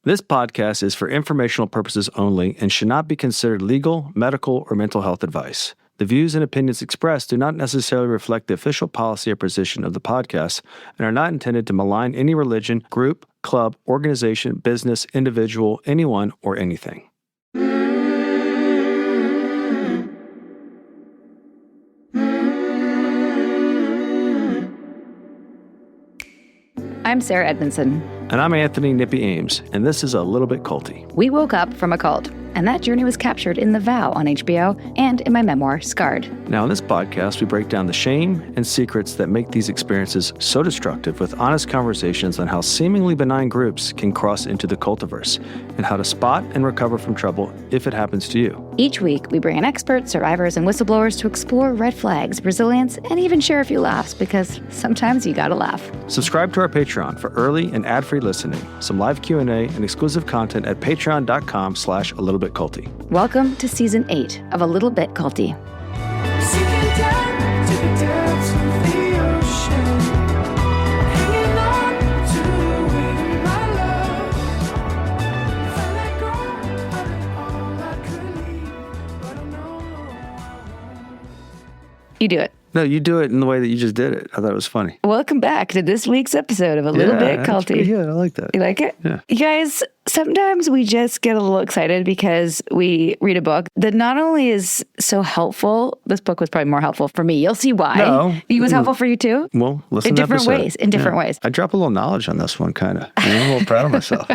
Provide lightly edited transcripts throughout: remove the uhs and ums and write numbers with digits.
This podcast is for informational purposes only and should not be considered legal, medical, or mental health advice. The views and opinions expressed do not necessarily reflect the official policy or position of the podcast and are not intended to malign any religion, group, club, organization, business, individual, anyone, or anything. I'm Sarah Edmondson. And I'm Anthony Nippy Ames, and this is A Little Bit Culty. We woke up from a cult, and that journey was captured in The Vow on HBO and in my memoir, Scarred. Now, in this podcast, we break down the shame and secrets that make these experiences so destructive with honest conversations on how seemingly benign groups can cross into the cultiverse and how to spot and recover from trouble if it happens to you. Each week, we bring in experts, survivors, and whistleblowers to explore red flags, resilience, and even share a few laughs because sometimes you gotta laugh. Subscribe to our Patreon for early and ad-free listening, some live Q&A, and exclusive content at patreon.com/alittleBitCulty. Welcome to Season 8 of A Little Bit Culty. You do it. No, you do it in the way that you just did it. I thought it was funny. Welcome back to this week's episode of A Little Bit Culty. Yeah, I like that. You like it? Yeah. You guys, sometimes we just get a little excited because we read a book that not only is so helpful, this book was probably more helpful for me. You'll see why. No. It was helpful for you too? Well, listen in to different episode. ways. In different ways. I drop a little knowledge on this one, kind of. I'm a little proud of myself.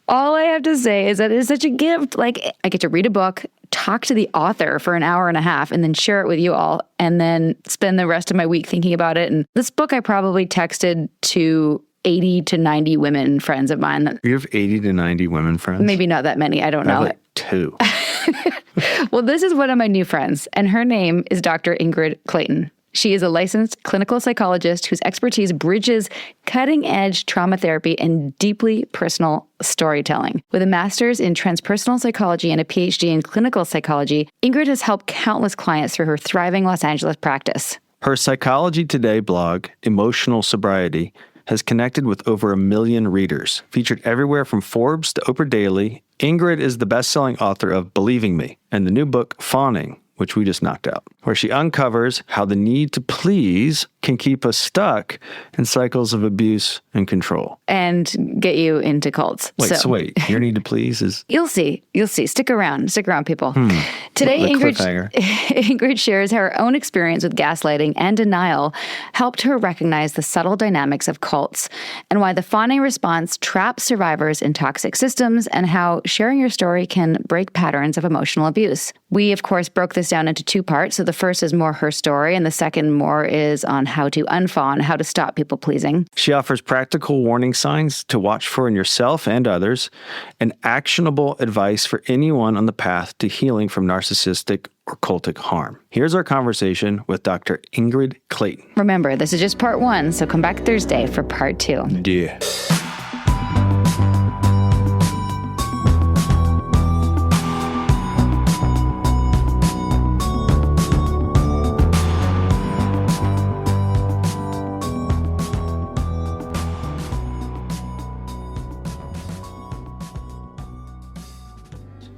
All I have to say is that it is such a gift. Like, I get to read a book, talk to the author for an hour and a half, and then share it with you all, and then spend the rest of my week thinking about it. And this book I probably texted to 80 to 90 women friends of mine. You have 80 to 90 women friends? Maybe not that many. I don't know. I have like 2. Well, this is one of my new friends, and her name is Dr. Ingrid Clayton. She is a licensed clinical psychologist whose expertise bridges cutting-edge trauma therapy and deeply personal storytelling. With a master's in transpersonal psychology and a PhD in clinical psychology, Ingrid has helped countless clients through her thriving Los Angeles practice. Her Psychology Today blog, Emotional Sobriety, has connected with over 1 million readers. Featured everywhere from Forbes to Oprah Daily, Ingrid is the best-selling author of Believing Me and the new book, Fawning, which we just knocked out, where she uncovers how the need to please can keep us stuck in cycles of abuse and control. And get you into cults. So wait, your need to please is... You'll see. Stick around, people. Today, Ingrid shares how her own experience with gaslighting and denial helped her recognize the subtle dynamics of cults and why the fawning response traps survivors in toxic systems and how sharing your story can break patterns of emotional abuse. We, of course, broke this down into 2 parts. So the first is more her story, and the second more is on how to unfawn, how to stop people pleasing. She offers practical warning signs to watch for in yourself and others, and actionable advice for anyone on the path to healing from narcissistic or cultic harm. Here's our conversation with Dr. Ingrid Clayton. Remember, this is just part 1, so come back Thursday for part 2. Yeah.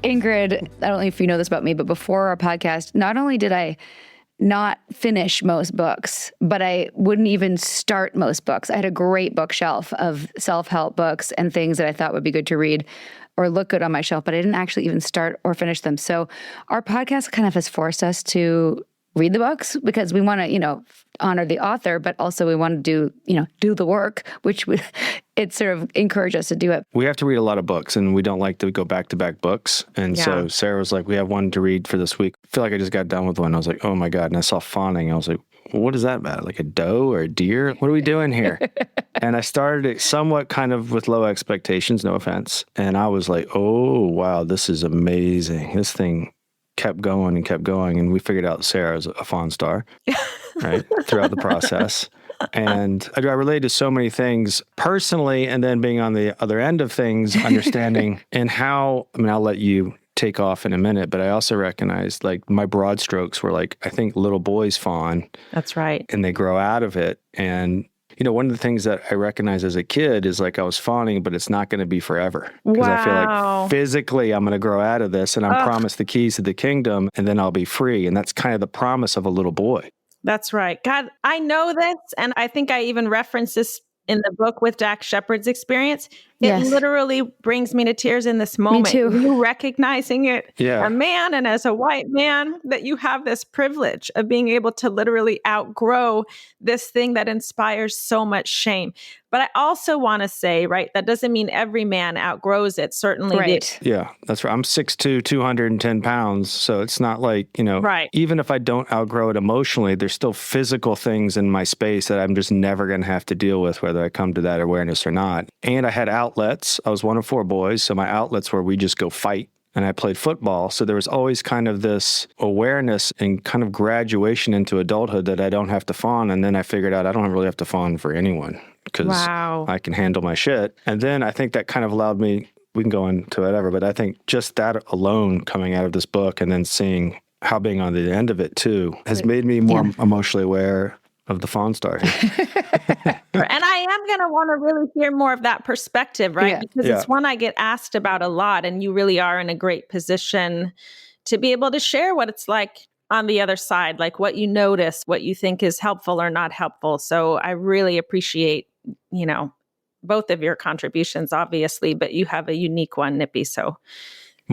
Ingrid, I don't know if you know this about me, but before our podcast, not only did I not finish most books, but I wouldn't even start most books. I had a great bookshelf of self-help books and things that I thought would be good to read or look good on my shelf, but I didn't actually even start or finish them. So our podcast kind of has forced us to read the books because we want to, honor the author, but also we want to do the work, which it sort of encouraged us to do it. We have to read a lot of books, and we don't like to go back-to-back books. And so Sarah was like, we have one to read for this week. I feel like I just got done with one. I was like, oh my God. And I saw Fawning. I was like, what is that about? Like a doe or a deer? What are we doing here? And I started it somewhat kind of with low expectations, no offense. And I was like, oh, wow, this is amazing. This thing kept going, and we figured out Sarah is a Fawn star, right, throughout the process. And I related to so many things personally, and then being on the other end of things, understanding and how, I'll let you take off in a minute, but I also recognized like my broad strokes were like, I think little boys fawn. That's right. And they grow out of it. And one of the things that I recognized as a kid is like I was fawning, but it's not going to be forever. Because I feel like physically I'm going to grow out of this and I'm promised the keys to the kingdom and then I'll be free. And that's kind of the promise of a little boy. That's right. God, I know this. And I think I even referenced this in the book with Dax Shepard's experience. It literally brings me to tears in this moment. Me too. You recognizing it, a man and as a white man, that you have this privilege of being able to literally outgrow this thing that inspires so much shame. But I also want to say, right, that doesn't mean every man outgrows it. Certainly. Right. Yeah, that's right. I'm 6'2", 210 pounds. So it's not like, even if I don't outgrow it emotionally, there's still physical things in my space that I'm just never going to have to deal with, whether I come to that awareness or not. And I had outlets. I was one of 4 boys. So my outlets were we just go fight. And I played football. So there was always kind of this awareness and kind of graduation into adulthood that I don't have to fawn. And then I figured out I don't really have to fawn for anyone because I can handle my shit. And then I think that kind of allowed me, we can go into whatever, but I think just that alone coming out of this book and then seeing how being on the end of it too has made me more emotionally aware of the Fawn star. And I am going to want to really hear more of that perspective, right? Because it's one I get asked about a lot, and you really are in a great position to be able to share what it's like on the other side, like what you notice, what you think is helpful or not helpful. So I really appreciate, both of your contributions, obviously, but you have a unique one, Nippy. So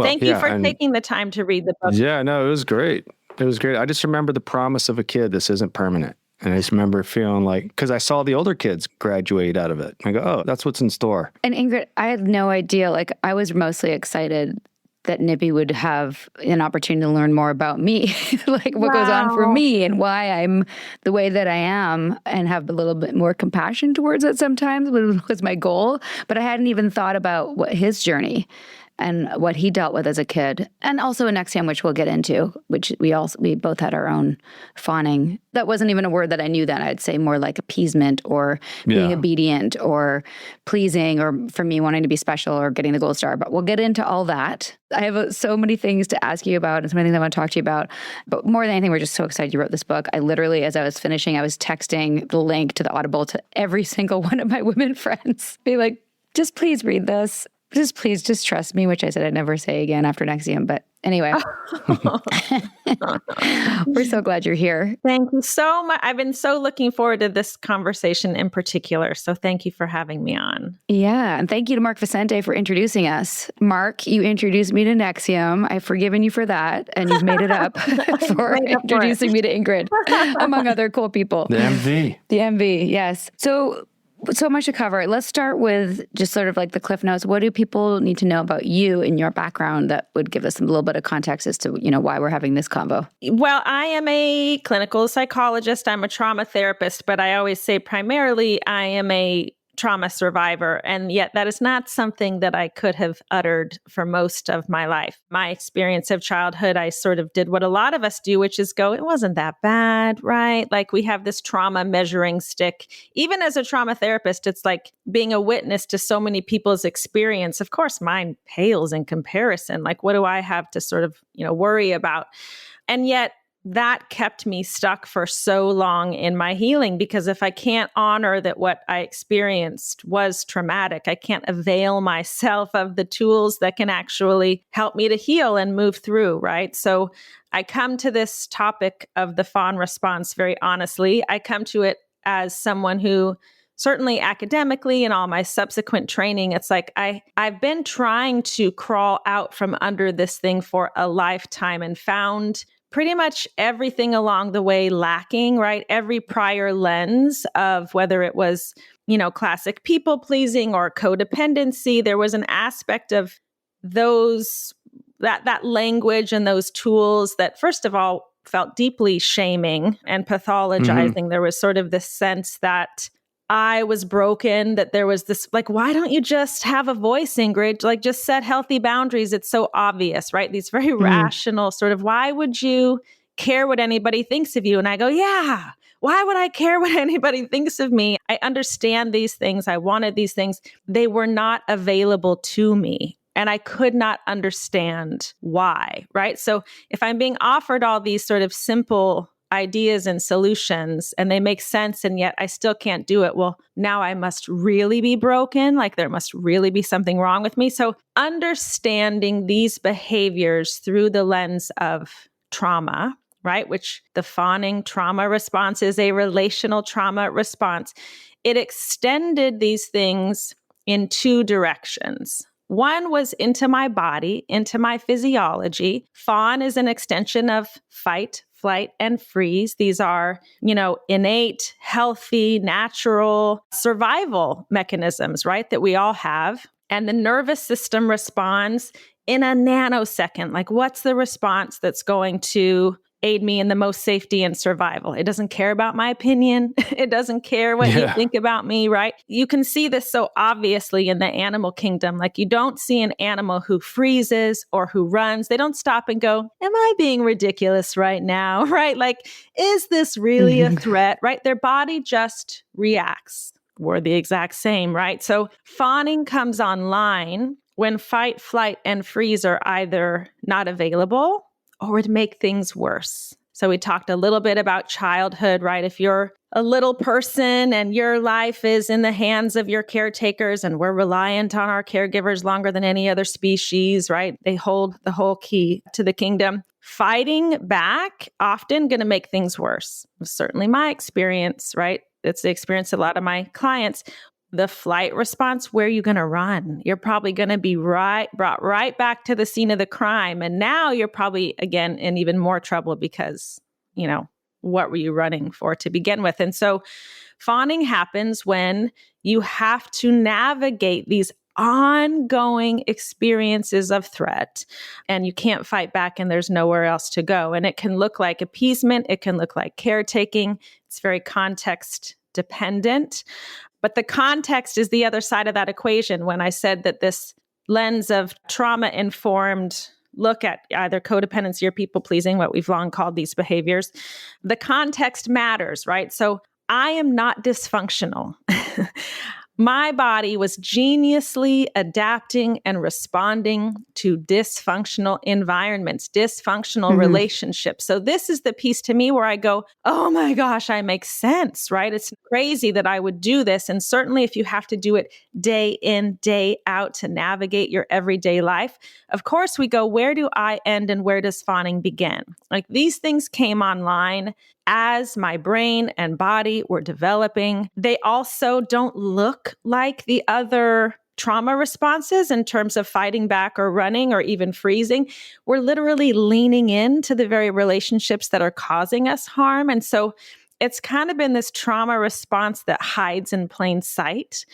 thank you for taking the time to read the book. Yeah, no, it was great. It was great. I just remember the promise of a kid. This isn't permanent. And I just remember feeling like, because I saw the older kids graduate out of it. I go, oh, that's what's in store. And Ingrid, I had no idea. Like, I was mostly excited that Nippy would have an opportunity to learn more about me, like what goes on for me and why I'm the way that I am, and have a little bit more compassion towards it sometimes was my goal. But I hadn't even thought about what his journey and what he dealt with as a kid. And also Anexium, which we'll get into, which we both had our own fawning. That wasn't even a word that I knew then. I'd say more like appeasement or being obedient or pleasing, or for me wanting to be special or getting the gold star. But we'll get into all that. I have so many things to ask you about and so many things I want to talk to you about. But more than anything, we're just so excited you wrote this book. I literally, as I was finishing, I was texting the link to the Audible to every single one of my women friends. Be like, just please read this. Please trust me, which I said I'd never say again after Nexium. But anyway, we're so glad you're here. Thank you so much. I've been so looking forward to this conversation in particular. So thank you for having me on. Yeah. And thank you to Mark Vicente for introducing us. Mark, you introduced me to Nexium. I've forgiven you for that. And you've made it up for introducing me to Ingrid, among other cool people. The MV. The MV, yes. So much to cover. Let's start with just sort of like the cliff notes. What do people need to know about you and your background that would give us a little bit of context as to, why we're having this convo? Well, I am a clinical psychologist. I'm a trauma therapist, but I always say primarily I am a trauma survivor. And yet that is not something that I could have uttered for most of my life. My experience of childhood, I sort of did what a lot of us do, which is go, it wasn't that bad, right? Like we have this trauma measuring stick. Even as a trauma therapist, it's like being a witness to so many people's experience. Of course, mine pales in comparison. Like, what do I have to sort of, worry about? And yet, that kept me stuck for so long in my healing, because if I can't honor that what I experienced was traumatic, I can't avail myself of the tools that can actually help me to heal and move through, right? So I come to this topic of the fawn response very honestly. I come to it as someone who certainly academically and all my subsequent training, it's like I've been trying to crawl out from under this thing for a lifetime and found pretty much everything along the way lacking, right? Every prior lens of whether it was, classic people pleasing or codependency, there was an aspect of those, that language and those tools that first of all felt deeply shaming and pathologizing. Mm-hmm. There was sort of this sense that I was broken, that there was this, like, why don't you just have a voice, Ingrid? Like, just set healthy boundaries. It's so obvious, right? These very rational sort of, why would you care what anybody thinks of you? And I go, yeah, why would I care what anybody thinks of me? I understand these things. I wanted these things. They were not available to me. And I could not understand why, right? So if I'm being offered all these sort of simple ideas and solutions and they make sense, and yet I still can't do it. Well, now I must really be broken. Like there must really be something wrong with me. So understanding these behaviors through the lens of trauma, right? Which the fawning trauma response is a relational trauma response. It extended these things in two directions. One was into my body, into my physiology. Fawn is an extension of fight, flight, and freeze. These are, innate, healthy, natural survival mechanisms, right? That we all have. And the nervous system responds in a nanosecond. Like, what's the response that's going to aid me in the most safety and survival? It doesn't care about my opinion. It doesn't care what you think about me, right? You can see this so obviously in the animal kingdom. Like you don't see an animal who freezes or who runs. They don't stop and go, am I being ridiculous right now? Right? Like, is this really a threat? Right? Their body just reacts. We're the exact same, right? So fawning comes online when fight, flight, and freeze are either not available or would make things worse. So we talked a little bit about childhood, right? If you're a little person and your life is in the hands of your caretakers and we're reliant on our caregivers longer than any other species, right? They hold the whole key to the kingdom. Fighting back often going to make things worse. Certainly my experience, right? It's the experience of a lot of my clients. The flight response, where are you going to run? You're probably going to be brought right back to the scene of the crime. And now you're probably, again, in even more trouble because, what were you running for to begin with? And so fawning happens when you have to navigate these ongoing experiences of threat and you can't fight back and there's nowhere else to go. And it can look like appeasement. It can look like caretaking. It's very context dependent. But the context is the other side of that equation. When I said that this lens of trauma-informed look at either codependency or people-pleasing, what we've long called these behaviors, the context matters, right? So I am not dysfunctional. My body was geniusly adapting and responding to dysfunctional environments, dysfunctional relationships. So this is the piece to me where I go, oh my gosh, I make sense, right? It's crazy that I would do this. And certainly if you have to do it day in, day out to navigate your everyday life, of course we go, where do I end and where does fawning begin? Like these things came online as my brain and body were developing. They also don't look like the other trauma responses in terms of fighting back or running or even freezing. We're literally leaning into the very relationships that are causing us harm. And so it's kind of been this trauma response that hides in plain sight.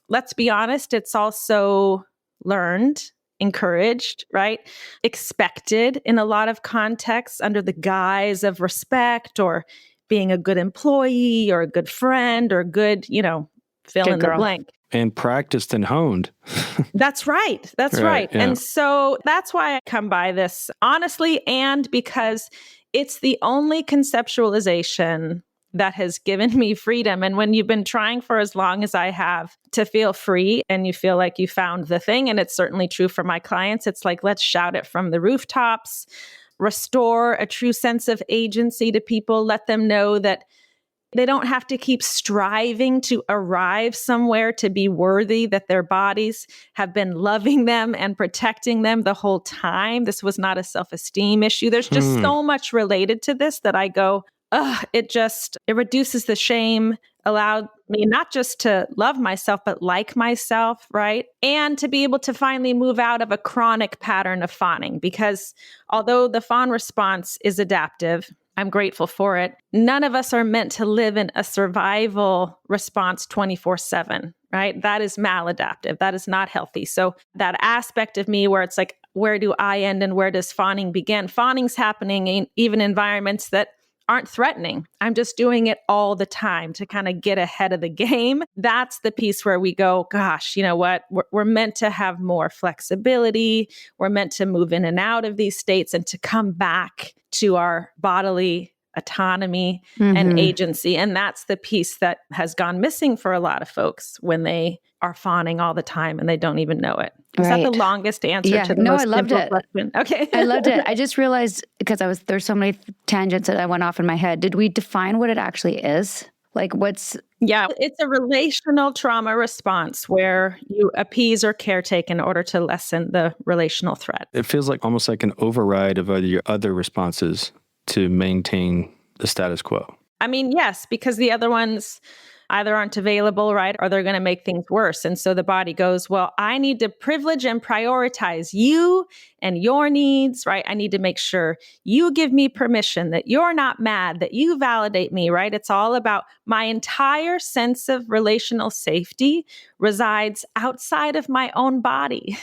Let's be honest, it's also learned, encouraged, right? Expected in a lot of contexts under the guise of respect or being a good employee or a good friend or good, fill in the blank. And practiced and honed. That's right. That's right. Yeah. And so that's why I come by this honestly, and because it's the only conceptualization that has given me freedom. And when you've been trying for as long as I have to feel free and you feel like you found the thing, and it's certainly true for my clients, it's like, let's shout it from the rooftops, restore a true sense of agency to people, let them know that they don't have to keep striving to arrive somewhere to be worthy, that their bodies have been loving them and protecting them the whole time. This was not a self-esteem issue. There's just so much related to this that I go, it reduces the shame, allowed me not just to love myself, but like myself, right? And to be able to finally move out of a chronic pattern of fawning. Because although the fawn response is adaptive, I'm grateful for it. None of us are meant to live in a survival response 24/7, right? That is maladaptive. That is not healthy. So that aspect of me where it's like, where do I end and where does fawning begin? Fawning's happening in even environments that aren't threatening. I'm just doing it all the time to kind of get ahead of the game. That's the piece where we go, gosh, you know what? We're meant to have more flexibility. We're meant to move in and out of these states and to come back to our bodily autonomy and agency. And that's the piece that has gone missing for a lot of folks when they are fawning all the time and they don't even know it. Is that the longest answer to the most simple question? Okay. I loved it. I just realized, because there's so many tangents that I went off in my head. Did we define what it actually is? Like what's... Yeah, it's a relational trauma response where you appease or caretake in order to lessen the relational threat. It feels like almost like an override of your other responses to maintain the status quo. I mean, yes, because the other ones either aren't available, right? Or they're going to make things worse. And so the body goes, well, I need to privilege and prioritize you and your needs, right? I need to make sure you give me permission, that you're not mad, that you validate me, right? It's all about my entire sense of relational safety resides outside of my own body.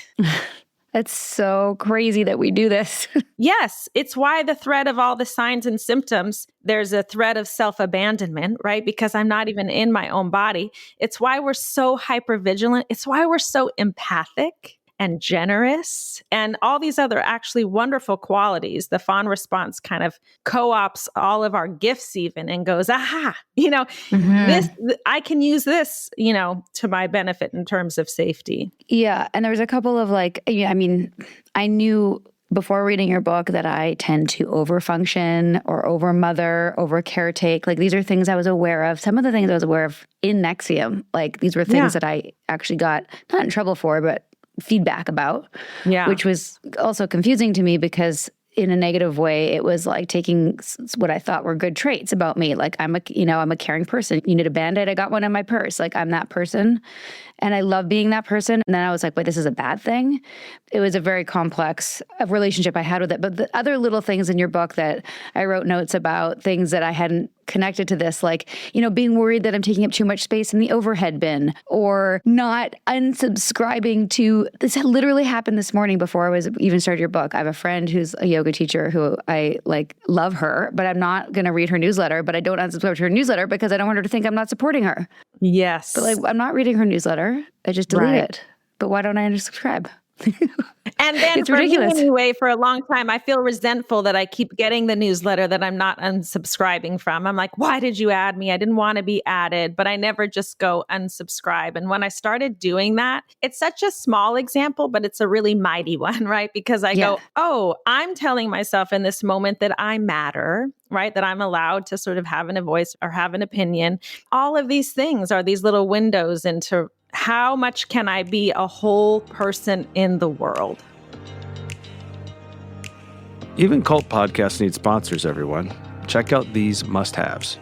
That's so crazy that we do this. Yes, it's why the thread of all the signs and symptoms, there's a thread of self-abandonment, right? Because I'm not even in my own body. It's why we're so hypervigilant. It's why we're so empathic and generous and all these other actually wonderful qualities. The Fawn response kind of co-ops all of our gifts even and goes, aha, this, I can use this, to my benefit in terms of safety. Yeah. And there was a couple of I knew before reading your book that I tend to overfunction or overmother, overcaretake. Like these are things I was aware of. Some of the things I was aware of in Nexium, like these were things that I actually got not in trouble for, but feedback about, which was also confusing to me because in a negative way, it was like taking what I thought were good traits about me. Like I'm a caring person. You need a Band-Aid? I got one in my purse. Like I'm that person. And I love being that person. And then I was like, wait, this is a bad thing. It was a very complex relationship I had with it. But the other little things in your book that I wrote notes about, things that I hadn't connected to this, like, being worried that I'm taking up too much space in the overhead bin or not unsubscribing to, this literally happened this morning before I was even started your book. I have a friend who's a yoga teacher who I love her, but I'm not going to read her newsletter, but I don't unsubscribe to her newsletter because I don't want her to think I'm not supporting her. Yes. But I'm not reading her newsletter. I just delete it. But why don't I unsubscribe? And then it's for ridiculous. me anyway, for a long time, I feel resentful that I keep getting the newsletter that I'm not unsubscribing from. I'm like, why did you add me? I didn't want to be added, but I never just go unsubscribe. And when I started doing that, it's such a small example, but it's a really mighty one, right? Because I go, oh, I'm telling myself in this moment that I matter, right? That I'm allowed to sort of have a voice or have an opinion. All of these things are these little windows into how much can I be a whole person in the world? Even cult podcasts need sponsors, everyone. Check out these must-haves.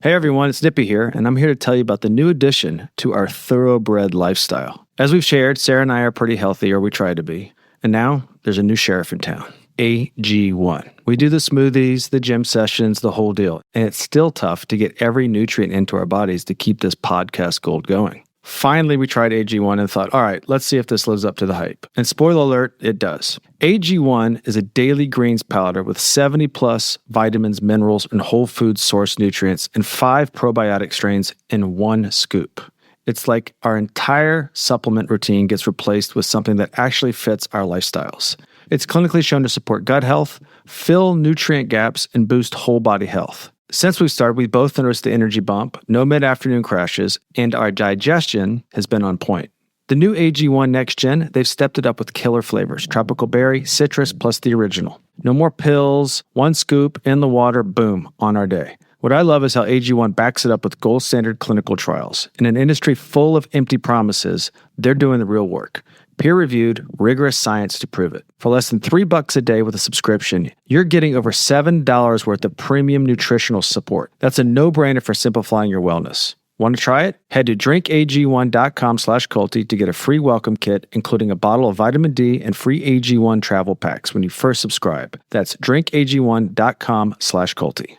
Hey everyone, it's Nippy here, and I'm here to tell you about the new addition to our thoroughbred lifestyle. As we've shared, Sarah and I are pretty healthy, or we try to be. And now there's a new sheriff in town. AG1. We do the smoothies, the gym sessions, the whole deal. And it's still tough to get every nutrient into our bodies to keep this podcast gold going. Finally, we tried AG1 and thought, all right, let's see if this lives up to the hype. And spoiler alert, it does. AG1 is a daily greens powder with 70 plus vitamins, minerals, and whole food source nutrients and 5 probiotic strains in one scoop. It's like our entire supplement routine gets replaced with something that actually fits our lifestyles. It's clinically shown to support gut health, fill nutrient gaps, and boost whole body health. Since we started, we both noticed the energy bump, no mid-afternoon crashes, and our digestion has been on point. The new AG1 Next Gen, they've stepped it up with killer flavors, tropical berry, citrus, plus the original. No more pills, one scoop, in the water, boom, on our day. What I love is how AG1 backs it up with gold standard clinical trials. In an industry full of empty promises, they're doing the real work. Peer-reviewed, rigorous science to prove it. For less than $3 a day with a subscription, you're getting over $7 worth of premium nutritional support. That's a no-brainer for simplifying your wellness. Want to try it? Head to drinkag1.com/culty to get a free welcome kit, including a bottle of vitamin D and free AG1 travel packs when you first subscribe. That's drinkag1.com/culty.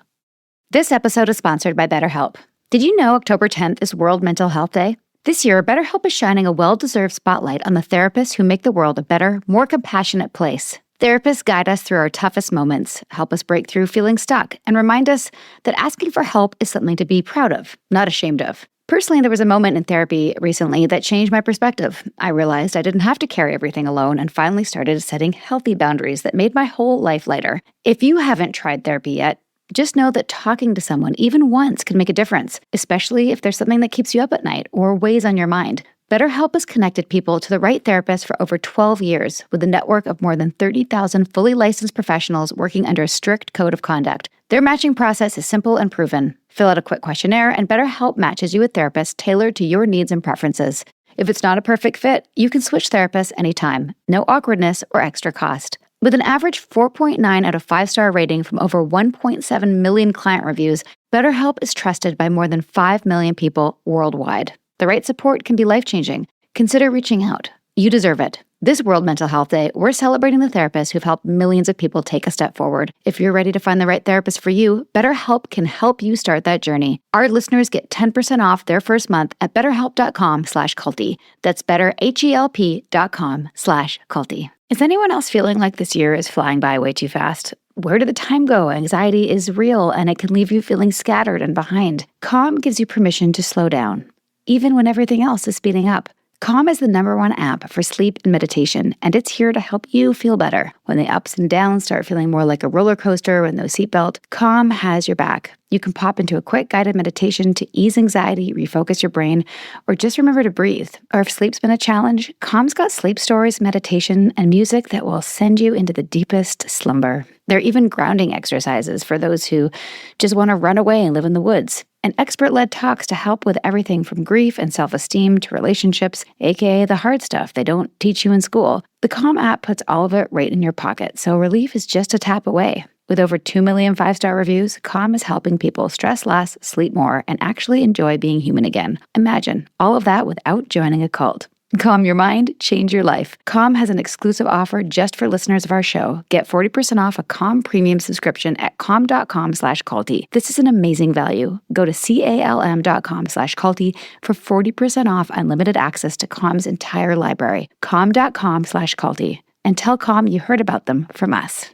This episode is sponsored by BetterHelp. Did you know October 10th is World Mental Health Day? This year, BetterHelp is shining a well-deserved spotlight on the therapists who make the world a better, more compassionate place. Therapists guide us through our toughest moments, help us break through feeling stuck, and remind us that asking for help is something to be proud of, not ashamed of. Personally, there was a moment in therapy recently that changed my perspective. I realized I didn't have to carry everything alone and finally started setting healthy boundaries that made my whole life lighter. If you haven't tried therapy yet, Just know that talking to someone, even once, can make a difference, especially if there's something that keeps you up at night or weighs on your mind. BetterHelp has connected people to the right therapist for over 12 years with a network of more than 30,000 fully licensed professionals working under a strict code of conduct. Their matching process is simple and proven. Fill out a quick questionnaire, and BetterHelp matches you with therapists tailored to your needs and preferences. If it's not a perfect fit, you can switch therapists anytime. No awkwardness or extra cost. With an average 4.9 out of 5-star rating from over 1.7 million client reviews, BetterHelp is trusted by more than 5 million people worldwide. The right support can be life-changing. Consider reaching out. You deserve it. This World Mental Health Day, we're celebrating the therapists who've helped millions of people take a step forward. If you're ready to find the right therapist for you, BetterHelp can help you start that journey. Our listeners get 10% off their first month at betterhelp.com/culty. That's betterhelp.com/culty. Is anyone else feeling like this year is flying by way too fast? Where did the time go? Anxiety is real, and it can leave you feeling scattered and behind. Calm gives you permission to slow down, even when everything else is speeding up. Calm is the #1 app for sleep and meditation, and it's here to help you feel better. When the ups and downs start feeling more like a roller coaster with no seatbelt, Calm has your back. You can pop into a quick guided meditation to ease anxiety, refocus your brain, or just remember to breathe. Or if sleep's been a challenge, Calm's got sleep stories, meditation, and music that will send you into the deepest slumber. There are even grounding exercises for those who just want to run away and live in the woods. And expert-led talks to help with everything from grief and self-esteem to relationships, aka the hard stuff they don't teach you in school. The Calm app puts all of it right in your pocket, so relief is just a tap away. With over 2 million 5-star reviews, Calm is helping people stress less, sleep more, and actually enjoy being human again. Imagine all of that without joining a cult. Calm your mind, change your life. Calm has an exclusive offer just for listeners of our show. Get 40% off a Calm premium subscription at calm.com/culty. This is an amazing value. Go to calm.com/culty for 40% off unlimited access to Calm's entire library. Calm.com/culty. And tell Calm you heard about them from us.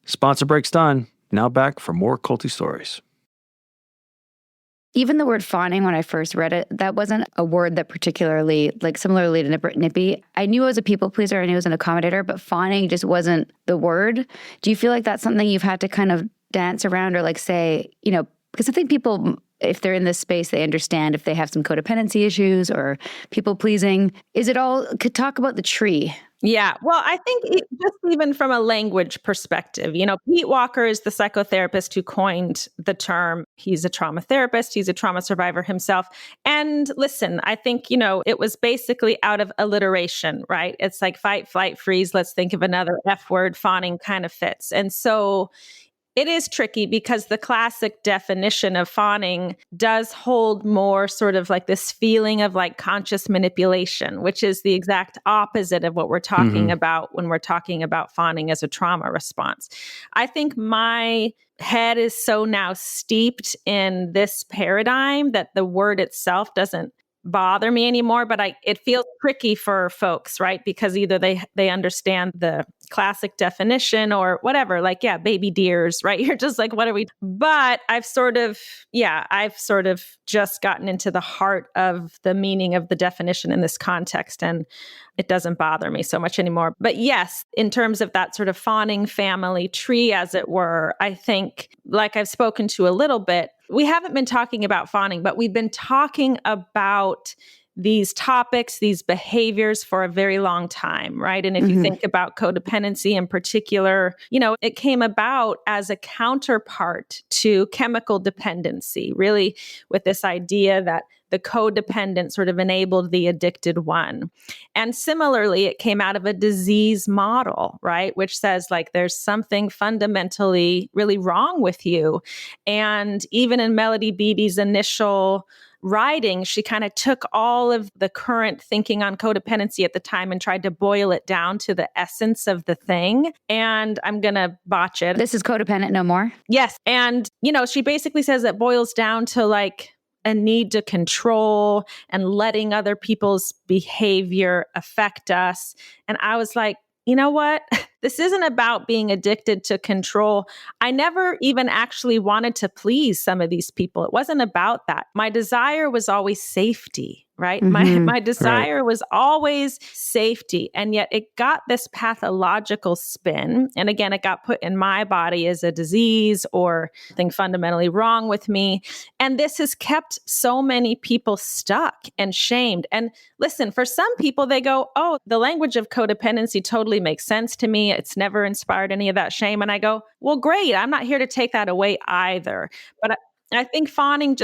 Sponsor break's done. Now back for more culty stories. Even the word fawning, when I first read it, that wasn't a word that particularly, similarly to nippy. I knew I was a people pleaser, I knew I was an accommodator, but fawning just wasn't the word. Do you feel like that's something you've had to kind of dance around or say, because I think people, if they're in this space, they understand if they have some codependency issues or people pleasing. Is it all, could talk about the tree? Yeah. Well, I think just even from a language perspective, Pete Walker is the psychotherapist who coined the term. He's a trauma therapist. He's a trauma survivor himself. And listen, I think, it was basically out of alliteration, right? It's like fight, flight, freeze. Let's think of another F word. Fawning kind of fits. And so it is tricky because the classic definition of fawning does hold more sort of like this feeling of conscious manipulation, which is the exact opposite of what we're talking about when we're talking about fawning as a trauma response. I think my head is so now steeped in this paradigm that the word itself doesn't bother me anymore, but it feels tricky for folks, right? Because either they understand the classic definition or whatever, baby deers, right? You're just what are we? But I've sort of just gotten into the heart of the meaning of the definition in this context, and it doesn't bother me so much anymore. But yes, in terms of that sort of fawning family tree, as it were, I think, I've spoken to a little bit, we haven't been talking about fawning, but we've been talking about these topics, these behaviors for a very long time, right? And if you think about codependency in particular, it came about as a counterpart to chemical dependency, really with this idea that the codependent sort of enabled the addicted one. And similarly, it came out of a disease model, right? Which says there's something fundamentally really wrong with you. And even in Melody Beattie's initial writing, she kind of took all of the current thinking on codependency at the time and tried to boil it down to the essence of the thing. And I'm going to botch it. This is Codependent No More? Yes. And, she basically says it boils down to a need to control and letting other people's behavior affect us. And I was like, you know what? This isn't about being addicted to control. I never even actually wanted to please some of these people. It wasn't about that. My desire was always safety. right? Mm-hmm. My desire was always safety. And yet it got this pathological spin. And again, it got put in my body as a disease or something fundamentally wrong with me. And this has kept so many people stuck and shamed. And listen, for some people, they go, oh, the language of codependency totally makes sense to me. It's never inspired any of that shame. And I go, well, great. I'm not here to take that away either. But I think fawning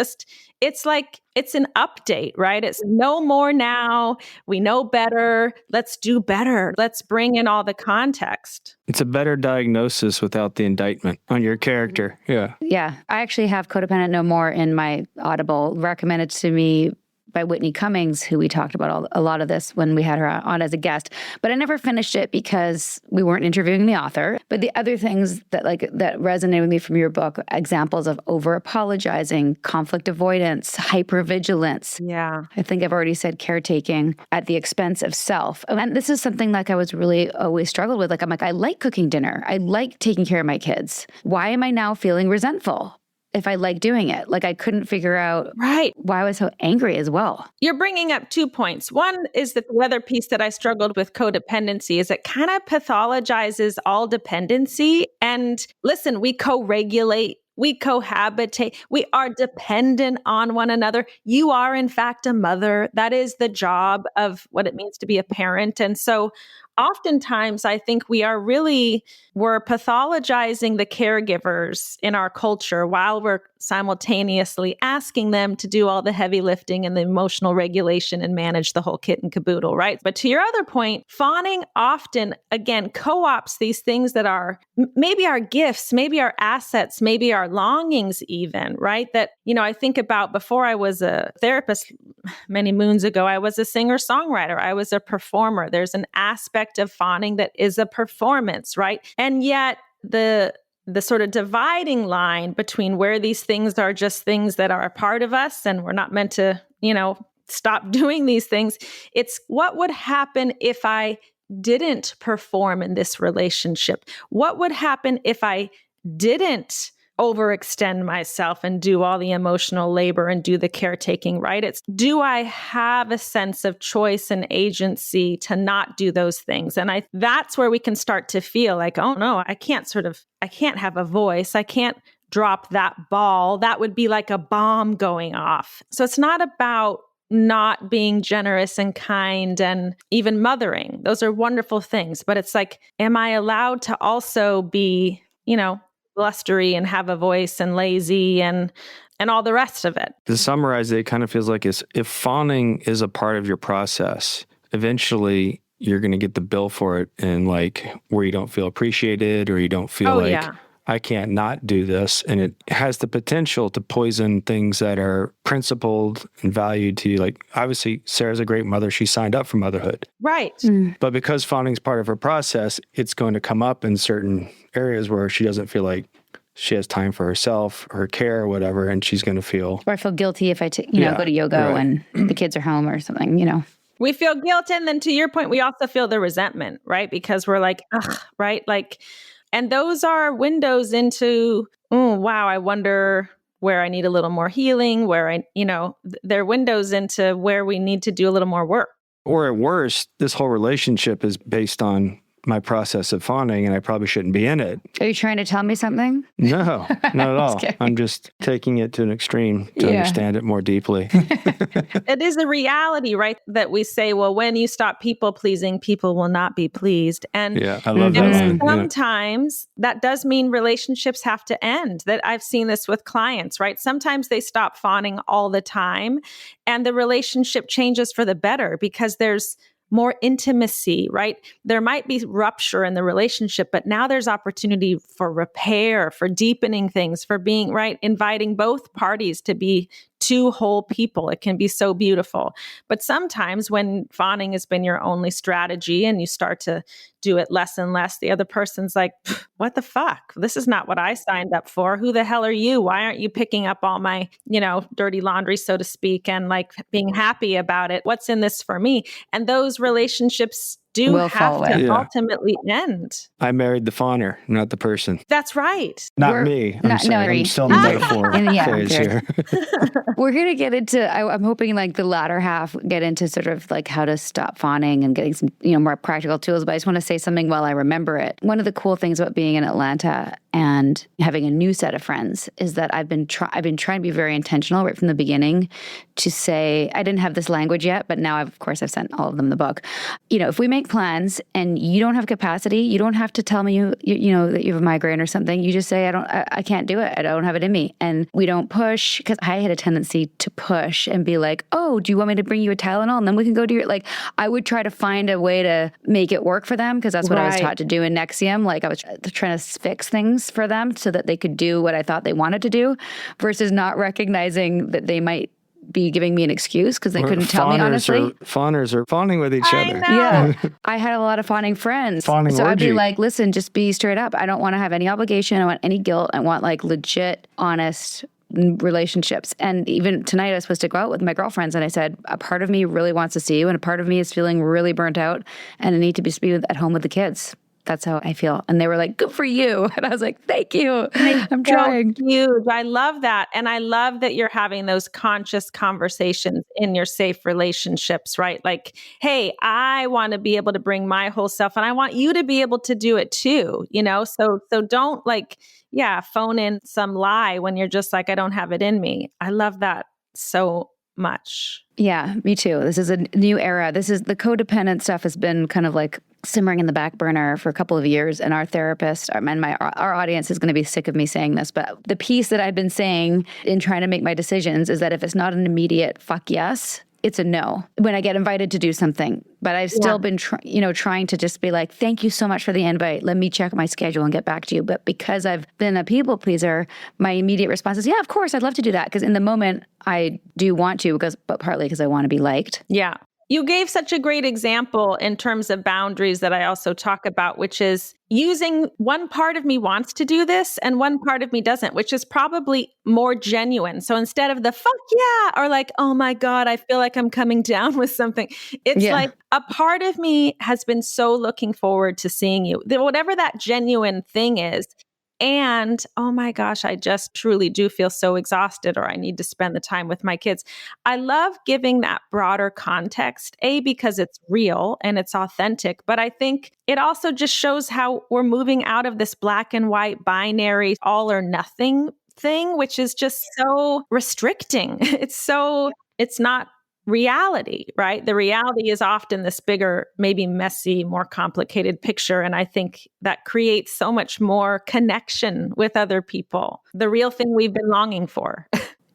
it's like, it's an update, right? It's no more now. We know better. Let's do better. Let's bring in all the context. It's a better diagnosis without the indictment on your character. Yeah. Yeah. I actually have Codependent No More in my Audible, recommended to me by Whitney Cummings, who we talked about a lot of this when we had her on as a guest. But I never finished it because we weren't interviewing the author. But the other things that resonated with me from your book, examples of over-apologizing, conflict avoidance, hypervigilance. Yeah. I think I've already said caretaking at the expense of self. And this is something I was really always struggled with. I like cooking dinner. I like taking care of my kids. Why am I now feeling resentful if I like doing it? I couldn't figure out why I was so angry as well. You're bringing up 2 points. One is that the other piece that I struggled with codependency is it kind of pathologizes all dependency. And listen, we co-regulate, we cohabitate, we are dependent on one another. You are, in fact, a mother. That is the job of what it means to be a parent. And so oftentimes, I think we're pathologizing the caregivers in our culture while we're simultaneously asking them to do all the heavy lifting and the emotional regulation and manage the whole kit and caboodle, right? But to your other point, fawning often, again, co-ops these things that are maybe our gifts, maybe our assets, maybe our longings even, right? That, I think about before I was a therapist many moons ago, I was a singer-songwriter. I was a performer. There's an aspect of fawning that is a performance, right? And yet the sort of dividing line between where these things are just things that are a part of us and we're not meant to, stop doing these things. It's what would happen if I didn't perform in this relationship? What would happen if I didn't overextend myself and do all the emotional labor and do the caretaking, right? It's, do I have a sense of choice and agency to not do those things? And that's where we can start to feel like, oh no, I can't have a voice. I can't drop that ball. That would be like a bomb going off. So it's not about not being generous and kind and even mothering. Those are wonderful things. But it's like, am I allowed to also be, blustery and have a voice and lazy and all the rest of it? To summarize it kind of feels like if fawning is a part of your process, eventually you're going to get the bill for it and where you don't feel appreciated or you don't feel I can't not do this. And it has the potential to poison things that are principled and valued to you. Obviously, Sarah's a great mother. She signed up for motherhood. Right. But because fawning is part of her process, it's going to come up in certain areas where she doesn't feel like she has time for herself, her care or whatever, and she's going to feel... Or I feel guilty if I go to yoga when the kids are home or something, We feel guilt. And then to your point, we also feel the resentment, right? Because we're like, ugh, right? And those are windows into, oh, wow, I wonder where I need a little more healing, they're windows into where we need to do a little more work. Or at worst, this whole relationship is based on my process of fawning and I probably shouldn't be in it. Are you trying to tell me something? No, not at all. I'm just taking it to an extreme to understand it more deeply. It is a reality, right? That we say, well, when you stop people pleasing, people will not be pleased. And I love that line. Sometimes that does mean relationships have to end. That I've seen this with clients, right? Sometimes they stop fawning all the time and the relationship changes for the better because there's more intimacy, right? There might be rupture in the relationship, but now there's opportunity for repair, for deepening things, for being, right? Inviting both parties to be two whole people. It can be so beautiful. But sometimes when fawning has been your only strategy and you start to do it less and less, the other person's like, what the fuck? This is not what I signed up for. Who the hell are you? Why aren't you picking up all my, dirty laundry, so to speak, and being happy about it? What's in this for me? And those relationships do Will have fall to away. ultimately end. I married the fawner, not the person. That's right. Not me. I'm sorry. I'm still in the metaphor phase here. We're going to get into, I'm hoping like the latter half, get into sort of like how to stop fawning and getting some, more practical tools. But I just want to say something while I remember it. One of the cool things about being in Atlanta and having a new set of friends is that I've been trying to be very intentional right from the beginning to say, I didn't have this language yet, but now of course I've sent all of them the book. If we make plans and you don't have capacity, you don't have to tell me that you have a migraine or something. You just say, I can't do it. I don't have it in me. And we don't push, because I had a tendency to push and be like, oh, do you want me to bring you a Tylenol? And then we can go do your, like, I would try to find a way to make it work for them, because that's what I was taught to do in Nexium. Like I was trying to fix things for them so that they could do what I thought they wanted to do, versus not recognizing that they might be giving me an excuse because they couldn't tell me honestly. Fawners are fawning with each other. Yeah. I had a lot of fawning friends. Fawning so orgy. I'd be like, listen, just be straight up. I don't want to have any obligation. I want any guilt. I want like legit, honest relationships. And even tonight I was supposed to go out with my girlfriends, and I said, a part of me really wants to see you and a part of me is feeling really burnt out and I need to be at home with the kids. That's how I feel. And they were like, good for you. And I was like, thank you. I'm trying. Huge. I love that. And I love that you're having those conscious conversations in your safe relationships, right? Like, hey, I want to be able to bring my whole self and I want you to be able to do it too, So don't phone in some lie when you're just like, I don't have it in me. I love that so much. Yeah, me too. This is a new era. This is the codependent stuff has been kind of like simmering in the back burner for a couple of years. And our therapist and our audience is going to be sick of me saying this, but the piece that I've been saying in trying to make my decisions is that if it's not an immediate fuck yes, it's a no when I get invited to do something. But I've still been trying to just be like, thank you so much for the invite. Let me check my schedule and get back to you. But because I've been a people pleaser, my immediate response is, yeah, of course, I'd love to do that. Because in the moment, I do want to, but partly because I want to be liked. Yeah. You gave such a great example in terms of boundaries that I also talk about, which is using one part of me wants to do this and one part of me doesn't, which is probably more genuine. So instead of the fuck yeah, or like, oh my God, I feel like I'm coming down with something. It's like a part of me has been so looking forward to seeing you, whatever that genuine thing is. And, oh my gosh, I just truly do feel so exhausted, or I need to spend the time with my kids. I love giving that broader context, because it's real and it's authentic. But I think it also just shows how we're moving out of this black and white binary all or nothing thing, which is just so restricting. It's not reality, right? The reality is often this bigger, maybe messy, more complicated picture. And I think that creates so much more connection with other people, the real thing we've been longing for.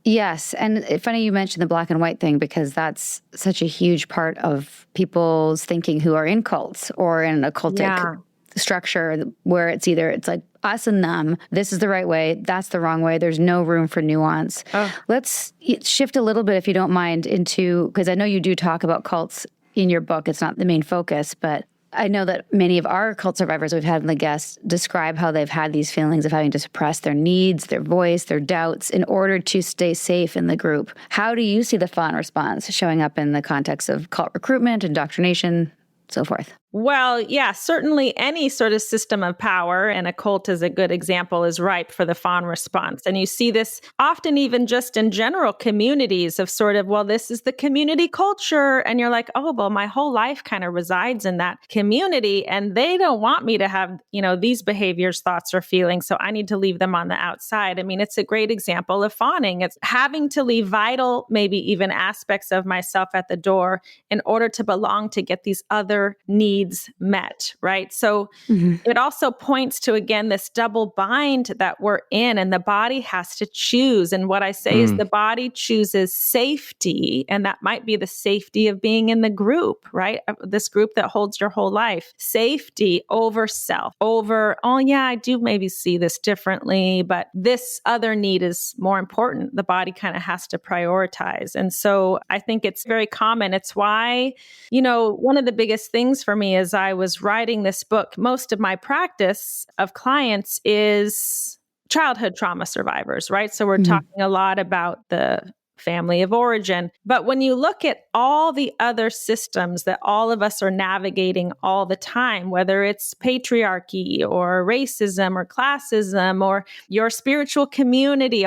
Yes. And it's funny you mentioned the black and white thing, because that's such a huge part of people's thinking who are in cults or in a cultic structure where it's like us and them. This is the right way. That's the wrong way. There's no room for nuance. Let's shift a little bit, if you don't mind, into, because I know you do talk about cults in your book. It's not the main focus, but I know that many of our cult survivors we've had in the guests describe how they've had these feelings of having to suppress their needs, their voice, their doubts in order to stay safe in the group. How do you see the Fawn response showing up in the context of cult recruitment, indoctrination, so forth? Well, yeah, certainly any sort of system of power, and a cult is a good example, is ripe for the Fawn response. And you see this often even just in general communities of sort of, well, this is the community culture. And you're like, oh, well, my whole life kind of resides in that community. And they don't want me to have, these behaviors, thoughts, or feelings. So I need to leave them on the outside. I mean, it's a great example of fawning. It's having to leave vital, maybe even aspects of myself at the door in order to belong, to get these other needs met, right? So it also points to, again, this double bind that we're in, and the body has to choose. And what I say is the body chooses safety, and that might be the safety of being in the group, right? This group that holds your whole life. Safety over self, over, oh yeah, I do maybe see this differently, but this other need is more important. The body kind of has to prioritize. And so I think it's very common. It's why, one of the biggest things for me as I was writing this book, most of my practice of clients is childhood trauma survivors, right? So we're talking a lot about the family of origin. But when you look at all the other systems that all of us are navigating all the time, whether it's patriarchy or racism or classism or your spiritual community,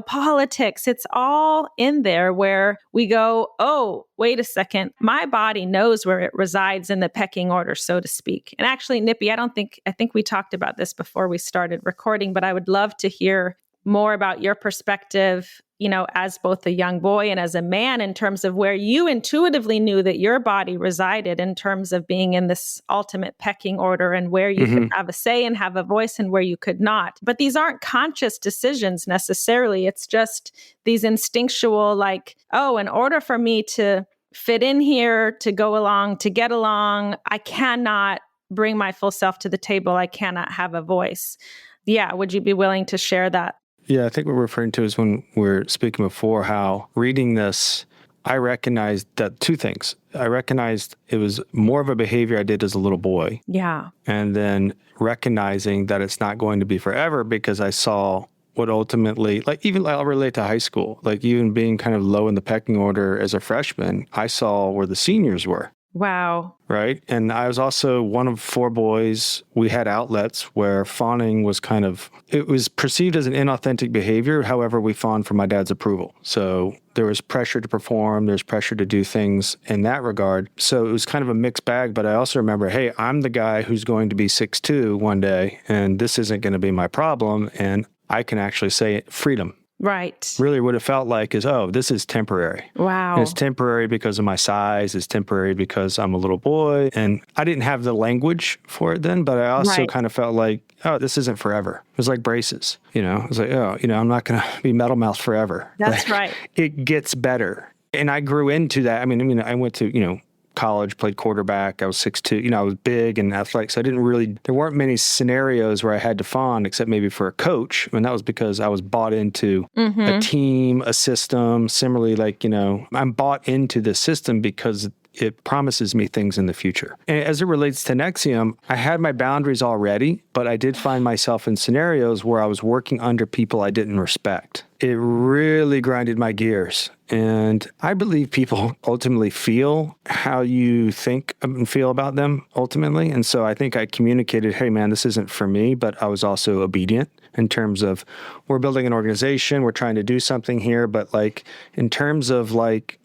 politics, it's all in there where we go, oh, wait a second, my body knows where it resides in the pecking order, so to speak. And actually, Nippy, I think we talked about this before we started recording, but I would love to hear more about your perspective, as both a young boy and as a man, in terms of where you intuitively knew that your body resided in terms of being in this ultimate pecking order and where you could have a say and have a voice and where you could not. But these aren't conscious decisions necessarily. It's just these instinctual, like, oh, in order for me to fit in here, to go along, to get along, I cannot bring my full self to the table. I cannot have a voice. Yeah. Would you be willing to share that? Yeah, I think what we're referring to is when we're speaking before how reading this, I recognized that two things. I recognized it was more of a behavior I did as a little boy. Yeah. And then recognizing that it's not going to be forever because I saw what ultimately, I'll relate to high school, like even being kind of low in the pecking order as a freshman, I saw where the seniors were. Wow. Right. And I was also one of 4 boys. We had outlets where fawning was it was perceived as an inauthentic behavior. However, we fawned for my dad's approval. So there was pressure to perform. There's pressure to do things in that regard. So it was kind of a mixed bag. But I also remember, hey, I'm the guy who's going to be 6'2" one day, and this isn't going to be my problem. And I can actually say freedom. Right. Really what it felt like is, oh, this is temporary. Wow. And it's temporary because of my size. It's temporary because I'm a little boy. And I didn't have the language for it then, but I also kind of felt like, oh, this isn't forever. It was like braces. It was like, oh, I'm not going to be metal mouthed forever. That's right. It gets better. And I grew into that. I mean, I went to, college, played quarterback. I was 6'2", I was big and athletic. So there weren't many scenarios where I had to fawn except maybe for a coach. And that was because I was bought into a team, a system. Similarly, I'm bought into the system because it promises me things in the future. And as it relates to NXIVM, I had my boundaries already, but I did find myself in scenarios where I was working under people I didn't respect. It really grinded my gears. And I believe people ultimately feel how you think and feel about them ultimately. And so I think I communicated, hey, man, this isn't for me, but I was also obedient in terms of we're building an organization, we're trying to do something here. But in terms of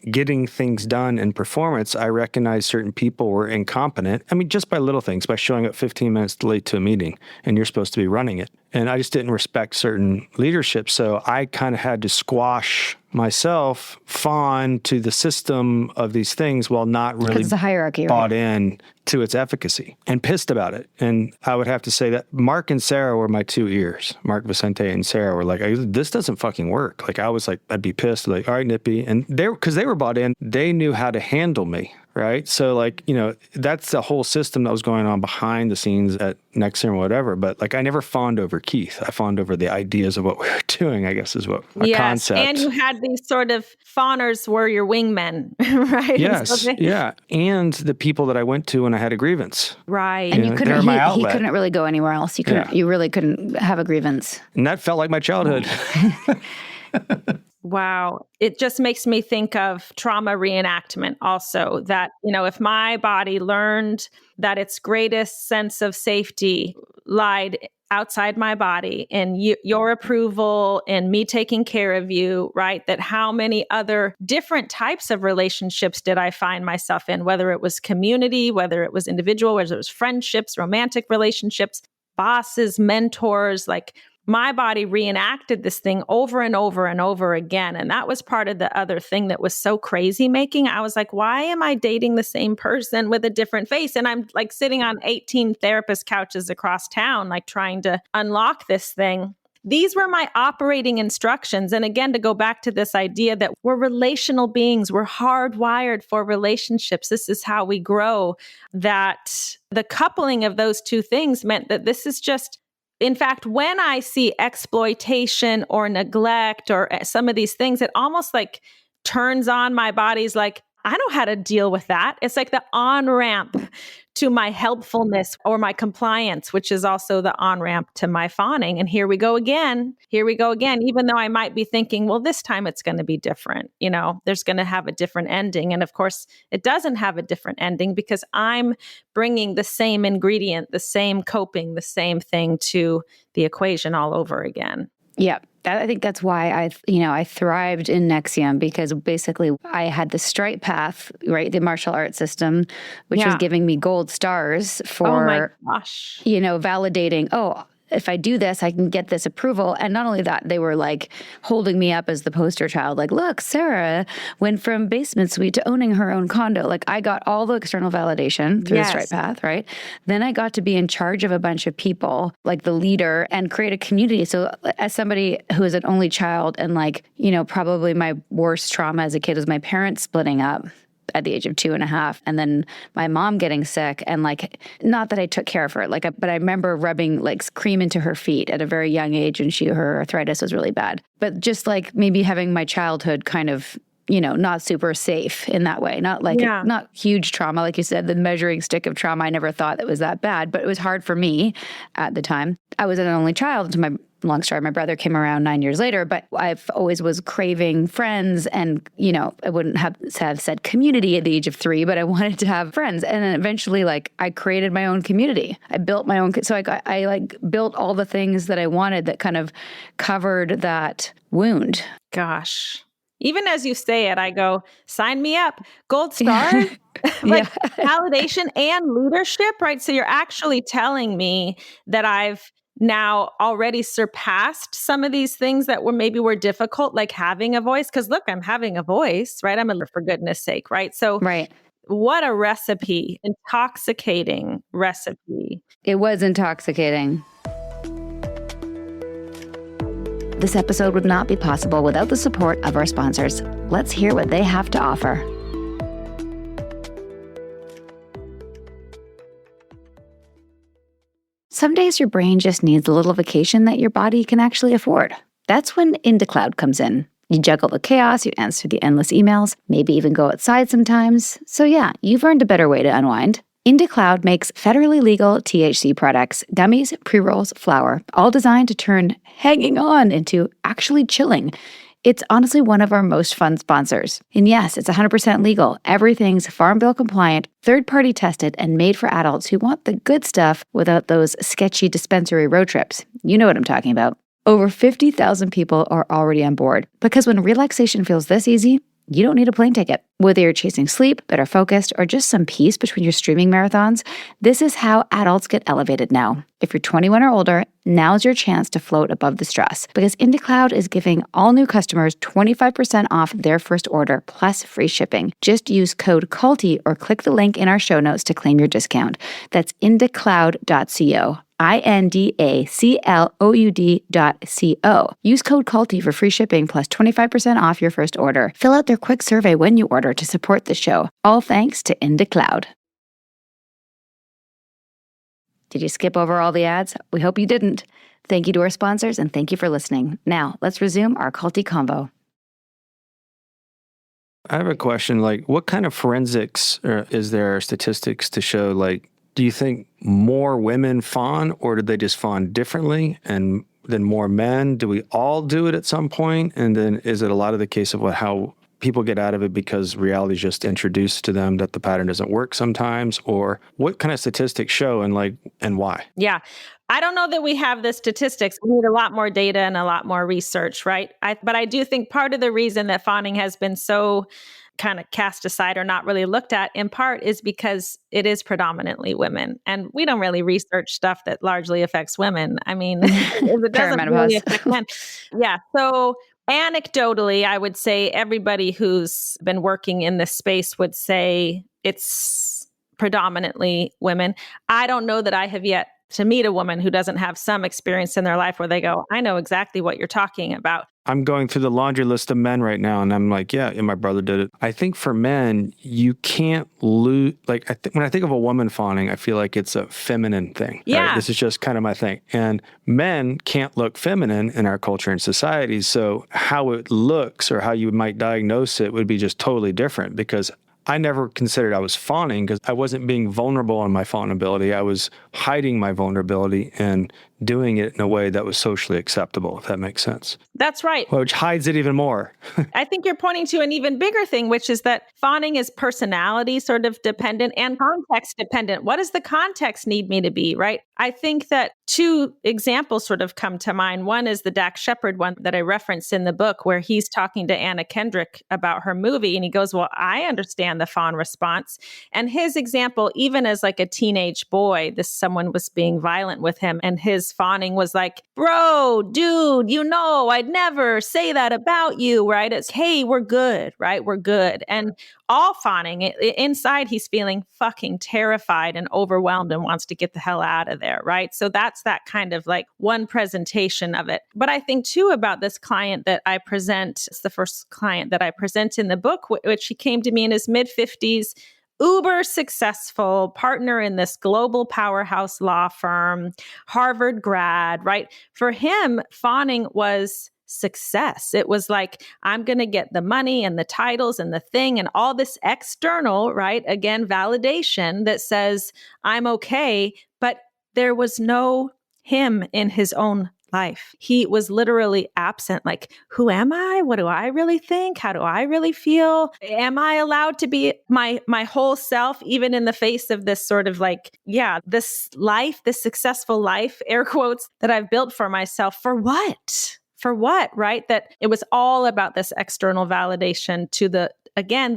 getting things done and performance, I recognize certain people were incompetent. I mean, just by little things, by showing up 15 minutes late to a meeting and you're supposed to be running it. And I just didn't respect certain leadership. So I kind of had to squash myself, fawn to the system of these things while not really it's a hierarchy, bought in to its efficacy and pissed about it. And I would have to say that Mark and Sarah were my 2 ears. Mark Vicente and Sarah were like, this doesn't fucking work. I was like, I'd be pissed, all right, Nippy. And because they were bought in, they knew how to handle me. Right. So that's the whole system that was going on behind the scenes at NXIVM or whatever. But I never fawned over Keith. I fawned over the ideas of what we were doing, I guess is what a concept. And you had these sort of fawners were your wingmen, right? Yes. Yeah. And the people that I went to when I had a grievance. Right. And he couldn't really go anywhere else. You really couldn't have a grievance. And that felt like my childhood. Wow. It just makes me think of trauma reenactment also, that, if my body learned that its greatest sense of safety lied outside my body and your approval and me taking care of you, right? That how many other different types of relationships did I find myself in, whether it was community, whether it was individual, whether it was friendships, romantic relationships, bosses, mentors, my body reenacted this thing over and over and over again. And that was part of the other thing that was so crazy making. I was like, why am I dating the same person with a different face? And I'm sitting on 18 therapist couches across town, trying to unlock this thing. These were my operating instructions. And again, to go back to this idea that we're relational beings, we're hardwired for relationships. This is how we grow. That the coupling of those two things meant that this is just, in fact, when I see exploitation or neglect or some of these things, it almost turns on my body's I know how to deal with that. It's like the on-ramp to my helpfulness or my compliance, which is also the on-ramp to my fawning. And here we go again. Even though I might be thinking, well, this time it's going to be different. There's going to have a different ending. And of course, it doesn't have a different ending because I'm bringing the same ingredient, the same coping, the same thing to the equation all over again. Yeah. I think that's why I thrived in Nexium, because basically I had the stripe path, right? The martial arts system, which was giving me gold stars for, oh my gosh, validating, if I do this, I can get this approval. And not only that, they were like holding me up as the poster child. Like, look, Sarah went from basement suite to owning her own condo. Like, I got all the external validation through the stripe path, right? Then I got to be in charge of a bunch of people, like the leader, and create a community. So as somebody who is an only child, and probably my worst trauma as a kid was my parents splitting up at the age of 2.5, and then my mom getting sick, and not that I took care of her, but I remember rubbing cream into her feet at a very young age, and her arthritis was really bad. But just maybe having my childhood kind of, not super safe in that way, not huge trauma, like you said, the measuring stick of trauma. I never thought it was that bad, but it was hard for me at the time. I was an only child until long story, my brother came around 9 years later, but I've always was craving friends, and, I wouldn't have said community at the age of 3, but I wanted to have friends. And then eventually, I created my own community. I built my own, so I built all the things that I wanted that kind of covered that wound. Gosh. Even as you say it, I go, sign me up, gold star, validation and leadership, right? So you're actually telling me that I've now already surpassed some of these things that were difficult, like having a voice. Because look, I'm having a voice, right? For goodness sake, right? So what a recipe, intoxicating recipe. It was intoxicating. This episode would not be possible without the support of our sponsors. Let's hear what they have to offer. Some days your brain just needs a little vacation that your body can actually afford. That's when IndaCloud comes in. You juggle the chaos, you answer the endless emails, maybe even go outside sometimes. So yeah, you've earned a better way to unwind. IndaCloud makes federally legal THC products, gummies, pre-rolls, flour, all designed to turn hanging on into actually chilling. It's honestly one of our most fun sponsors. And yes, it's 100% legal. Everything's Farm Bill compliant, third-party tested, and made for adults who want the good stuff without those sketchy dispensary road trips. You know what I'm talking about. Over 50,000 people are already on board. Because when relaxation feels this easy, you don't need a plane ticket. Whether you're chasing sleep, better focused, or just some peace between your streaming marathons, this is how adults get elevated now. If you're 21 or older, now's your chance to float above the stress, because IndaCloud is giving all new customers 25% off their first order plus free shipping. Just use code CULTY or click the link in our show notes to claim your discount. That's indacloud.co. INDACLOUD.co. Use code CULTY for free shipping plus 25% off your first order. Fill out their quick survey when you order to support the show. All thanks to IndaCloud. Did you skip over all the ads? We hope you didn't. Thank you to our sponsors, and thank you for listening. Now, let's resume our culty convo. I have a question. What kind of forensics is there, statistics to show, do you think more women fawn, or did they just fawn differently? And then more men? Do we all do it at some point? And then is it a lot of the case of how people get out of it because reality is just introduced to them that the pattern doesn't work sometimes? Or what kind of statistics show and why? Yeah. I don't know that we have the statistics. We need a lot more data and a lot more research, right? But I do think part of the reason that fawning has been so kind of cast aside or not really looked at in part is because it is predominantly women, and we don't really research stuff that largely affects women. I mean, it doesn't really affect men. Yeah. So anecdotally, I would say everybody who's been working in this space would say it's predominantly women. I don't know that I have yet to meet a woman who doesn't have some experience in their life where they go, I know exactly what you're talking about. I'm going through the laundry list of men right now, and I'm like, yeah, and my brother did it. I think for men, you can't lose, when I think of a woman fawning, I feel like it's a feminine thing. Yeah. Right? This is just kind of my thing. And men can't look feminine in our culture and society. So how it looks or how you might diagnose it would be just totally different, because I never considered I was fawning because I wasn't being vulnerable on my fawnability. I was hiding my vulnerability and doing it in a way that was socially acceptable, if that makes sense. That's right. Which hides it even more. I think you're pointing to an even bigger thing, which is that fawning is personality sort of dependent and context dependent. What does the context need me to be, right? I think that two examples sort of come to mind. One is the Dax Shepard one that I referenced in the book, where he's talking to Anna Kendrick about her movie. And he goes, well, I understand the fawn response. And his example, even as like a teenage boy, someone was being violent with him, and his fawning was like, bro, dude, I'd never say that about you, right? It's, hey, we're good, right? We're good. And all fawning, inside he's feeling fucking terrified and overwhelmed and wants to get the hell out of there, right? So that's that kind of like one presentation of it. But I think too about this client that I present, it's the first client that I present in the book, which he came to me in his mid-50s, uber successful partner in this global powerhouse law firm, Harvard grad, right? For him, fawning was success. It was like, I'm going to get the money and the titles and the thing and all this external, right? Again, validation that says I'm okay, but there was no him in his own life. He was literally absent. Like, who am I? What do I really think? How do I really feel? Am I allowed to be my whole self, even in the face of this sort of like, this life, this successful life, air quotes, that I've built for myself? For what? For what, right? That it was all about this external validation to the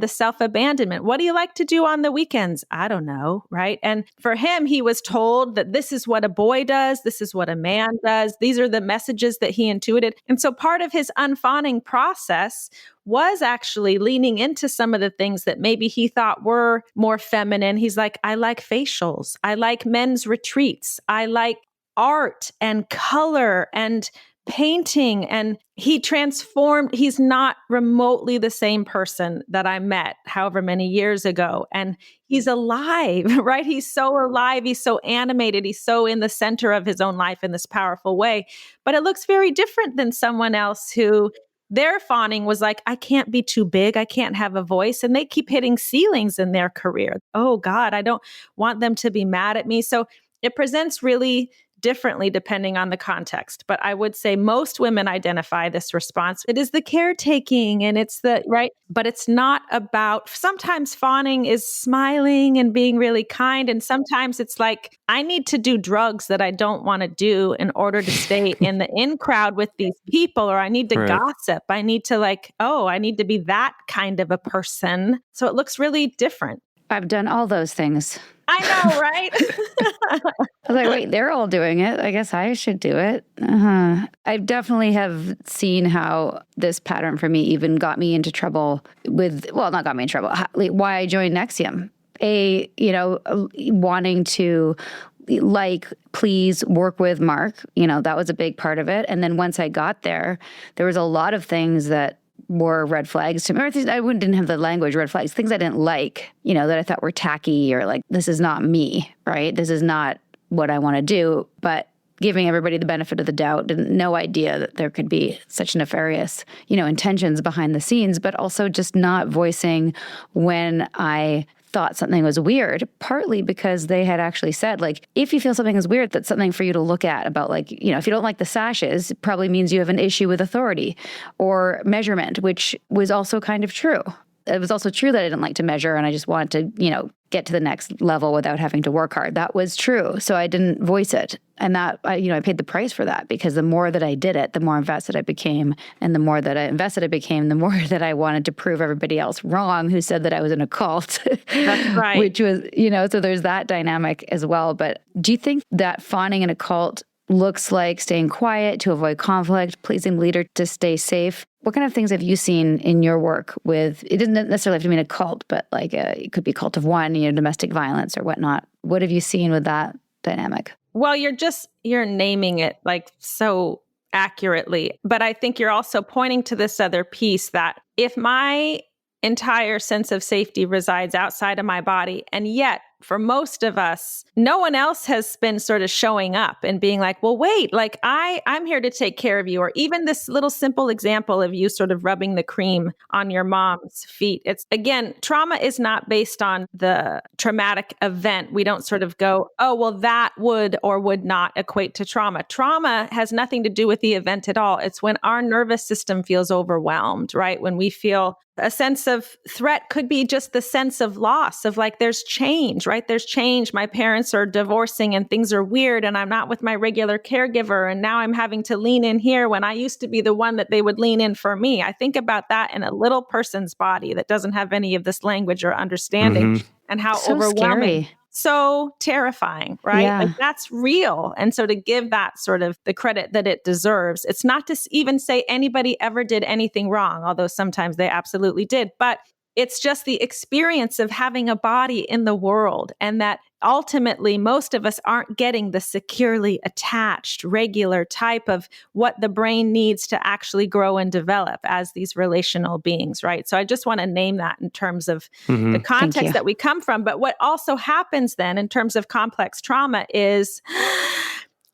self-abandonment. What do you like to do on the weekends? I don't know, right? And for him, he was told that this is what a boy does. This is what a man does. These are the messages that he intuited. And so part of his unfawning process was actually leaning into some of the things that maybe he thought were more feminine. He's like, I like facials. I like men's retreats. I like art and color and painting. And he transformed. He's not remotely the same person that I met however many years ago. And he's alive, right? He's so alive. He's so animated. He's so in the center of his own life in this powerful way. But it looks very different than someone else who their fawning was like, I can't be too big. I can't have a voice. And they keep hitting ceilings in their career. Oh God, I don't want them to be mad at me. So it presents really differently depending on the context. But I would say most women identify this response. It is the caretaking and it's the, right? But it's not about, sometimes fawning is smiling and being really kind. And sometimes it's like, I need to do drugs that I don't want to do in order to stay in the in crowd with these people, or I need to gossip. I need to I need to be that kind of a person. So it looks really different. I've done all those things. I know, right? I was like, wait, they're all doing it. I guess I should do it. I definitely have seen how this pattern for me even got me into trouble not got me in trouble, why I joined NXIVM. Wanting to please work with Mark, that was a big part of it. And then once I got there was a lot of things that were red flags to me. I didn't have the language red flags, things I didn't like, that I thought were tacky or like, this is not me, right? This is not what I want to do. But giving everybody the benefit of the doubt, no idea that there could be such nefarious, intentions behind the scenes, but also just not voicing when I thought something was weird, partly because they had actually said, if you feel something is weird, that's something for you to look at about, if you don't like the sashes, it probably means you have an issue with authority or measurement, which was also kind of true. It was also true that I didn't like to measure and I just wanted to, get to the next level without having to work hard. That was true. So I didn't voice it. And that, I paid the price for that because the more that I did it, the more invested I became. And the more that I invested I became, the more that I wanted to prove everybody else wrong who said that I was in a cult. That's right. Which was, so there's that dynamic as well. But do you think that fawning in a cult looks like staying quiet to avoid conflict, pleasing the leader to stay safe? What kind of things have you seen in your work with, it doesn't necessarily have to mean a cult, but it could be a cult of one, domestic violence or whatnot. What have you seen with that dynamic? Well, you're naming it so accurately, but I think you're also pointing to this other piece that if my entire sense of safety resides outside of my body, and yet for most of us, no one else has been sort of showing up and being like, well, wait, like I'm here to take care of you. Or even this little simple example of you sort of rubbing the cream on your mom's feet. It's, again, trauma is not based on the traumatic event. We don't sort of go, oh, well, that would or would not equate to trauma. Trauma has nothing to do with the event at all. It's when our nervous system feels overwhelmed, right? When we feel a sense of threat, could be just the sense of loss, of like, there's change, right? There's change. My parents are divorcing and things are weird and I'm not with my regular caregiver. And now I'm having to lean in here when I used to be the one that they would lean in for me. I think about that in a little person's body that doesn't have any of this language or understanding, and how so overwhelming. Scary. So terrifying, right? Yeah. Like that's real. And so to give that sort of the credit that it deserves, it's not to even say anybody ever did anything wrong, although sometimes they absolutely did, but it's just the experience of having a body in the world, and that ultimately most of us aren't getting the securely attached, regular type of what the brain needs to actually grow and develop as these relational beings, right? So I just want to name that in terms of the context that we come from. But what also happens then in terms of complex trauma is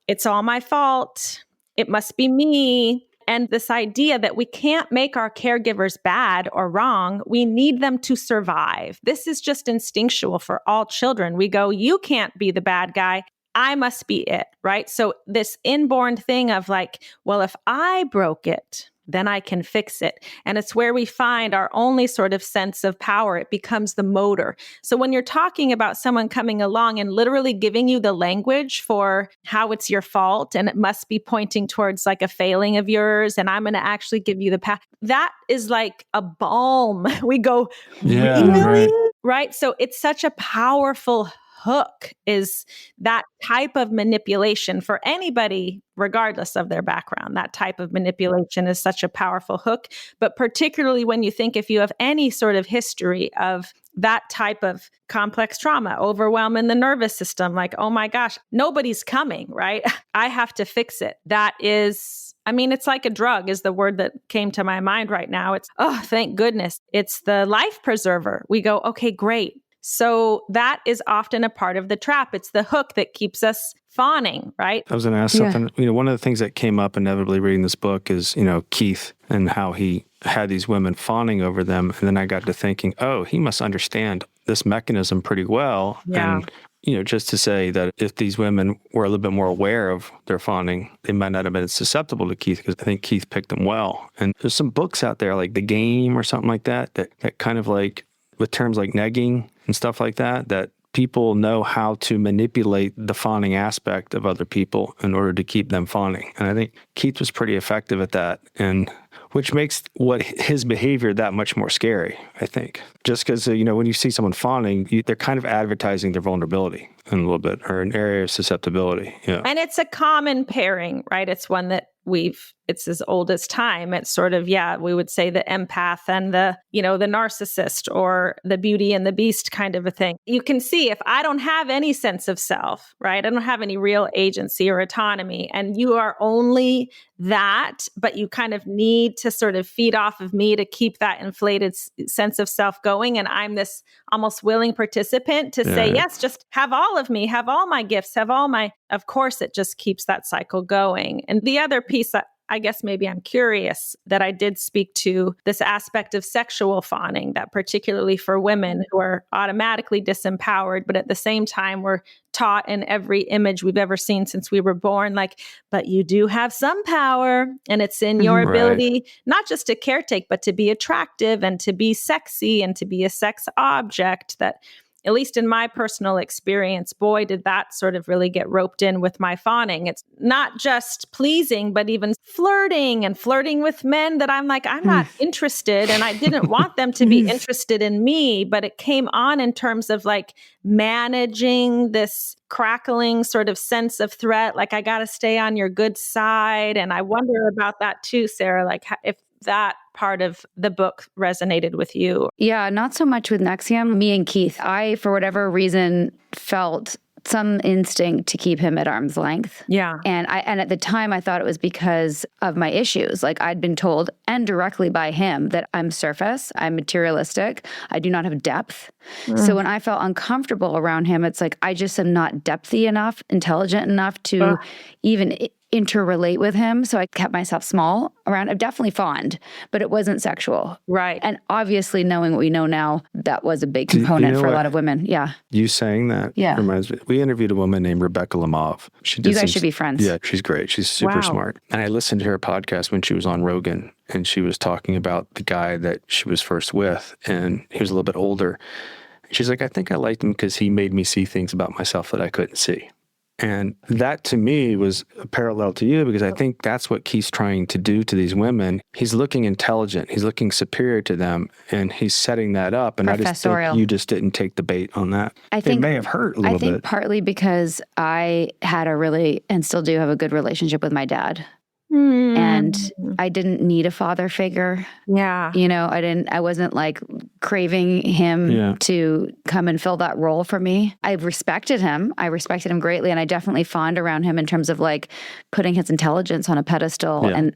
it's all my fault. It must be me. And this idea that we can't make our caregivers bad or wrong, we need them to survive. This is just instinctual for all children. We go, you can't be the bad guy. I must be it, right? So this inborn thing of like, well, if I broke it, then I can fix it. And it's where we find our only sort of sense of power. It becomes the motor. So when you're talking about someone coming along and literally giving you the language for how it's your fault, and it must be pointing towards like a failing of yours, and I'm going to actually give you the path, that is like a balm. We go, really? Right? So it's such a powerful hook, is that type of manipulation for anybody, regardless of their background. That type of manipulation is such a powerful hook. But particularly when you think, if you have any sort of history of that type of complex trauma, overwhelm in the nervous system, like, oh my gosh, nobody's coming, right? I have to fix it. That is, I mean, it's like a drug is the word that came to my mind right now. It's, oh, thank goodness. It's the life preserver. We go, okay, great. So that is often a part of the trap. It's the hook that keeps us fawning, right? I was going to ask something. One of the things that came up inevitably reading this book is, Keith and how he had these women fawning over them. And then I got to thinking, oh, he must understand this mechanism pretty well. Yeah. And, just to say that if these women were a little bit more aware of their fawning, they might not have been susceptible to Keith, because I think Keith picked them well. And there's some books out there like The Game or something like that kind of like, with terms like negging and stuff like that, that people know how to manipulate the fawning aspect of other people in order to keep them fawning. And I think Keith was pretty effective at that, and which makes his behavior that much more scary, I think. Just because, when you see someone fawning, they're kind of advertising their vulnerability in a little bit, or an area of susceptibility. Yeah. And it's a common pairing, right? It's one that it's as old as time. It's sort of, we would say the empath and the narcissist, or the Beauty and the Beast kind of a thing. You can see, if I don't have any sense of self, right? I don't have any real agency or autonomy, and you are only that, but you kind of need to sort of feed off of me to keep that inflated sense of self going. And I'm this almost willing participant to say, yes, just have all of me, have all my gifts, of course, it just keeps that cycle going. And the other piece, I guess maybe I'm curious that I did speak to this aspect of sexual fawning, that particularly for women who are automatically disempowered, but at the same time, we're taught in every image we've ever seen since we were born, like, but you do have some power, and it's in your ability, not just to caretake, but to be attractive and to be sexy and to be a sex object. That, at least in my personal experience, boy, did that sort of really get roped in with my fawning. It's not just pleasing, but even flirting with men that I'm like, I'm not interested. And I didn't want them to be interested in me, but it came on in terms of like managing this crackling sort of sense of threat. Like, I got to stay on your good side. And I wonder about that too, Sarah, like if that part of the book resonated with you. Yeah, not so much with Nexium. Me and Keith, I, for whatever reason, felt some instinct to keep him at arm's length. Yeah. And at the time I thought it was because of my issues. Like I'd been told, and directly by him, that I'm surface, I'm materialistic, I do not have depth. So when I felt uncomfortable around him, it's like I just am not depthy enough, intelligent enough to even interrelate with him. So I kept myself small around. I'm definitely fond, but it wasn't sexual. Right. And obviously, knowing what we know now, that was a big component for a lot of women. Yeah. You saying that reminds me. We interviewed a woman named Rebecca Lamov. You guys should be friends. Yeah, she's great. She's super smart. And I listened to her podcast when she was on Rogan, and she was talking about the guy that she was first with, and he was a little bit older. She's like, I think I liked him because he made me see things about myself that I couldn't see. And that to me was a parallel to you, because I think that's what Keith's trying to do to these women. He's looking intelligent. He's looking superior to them, and he's setting that up. And I just think you just didn't take the bait on that. I think it may have hurt a little bit. I think partly because I had and still do have a good relationship with my dad. And I didn't need a father figure. Yeah. I wasn't like craving him to come and fill that role for me. I respected him. I respected him greatly. And I definitely fawned around him in terms of like putting his intelligence on a pedestal. Yeah. And,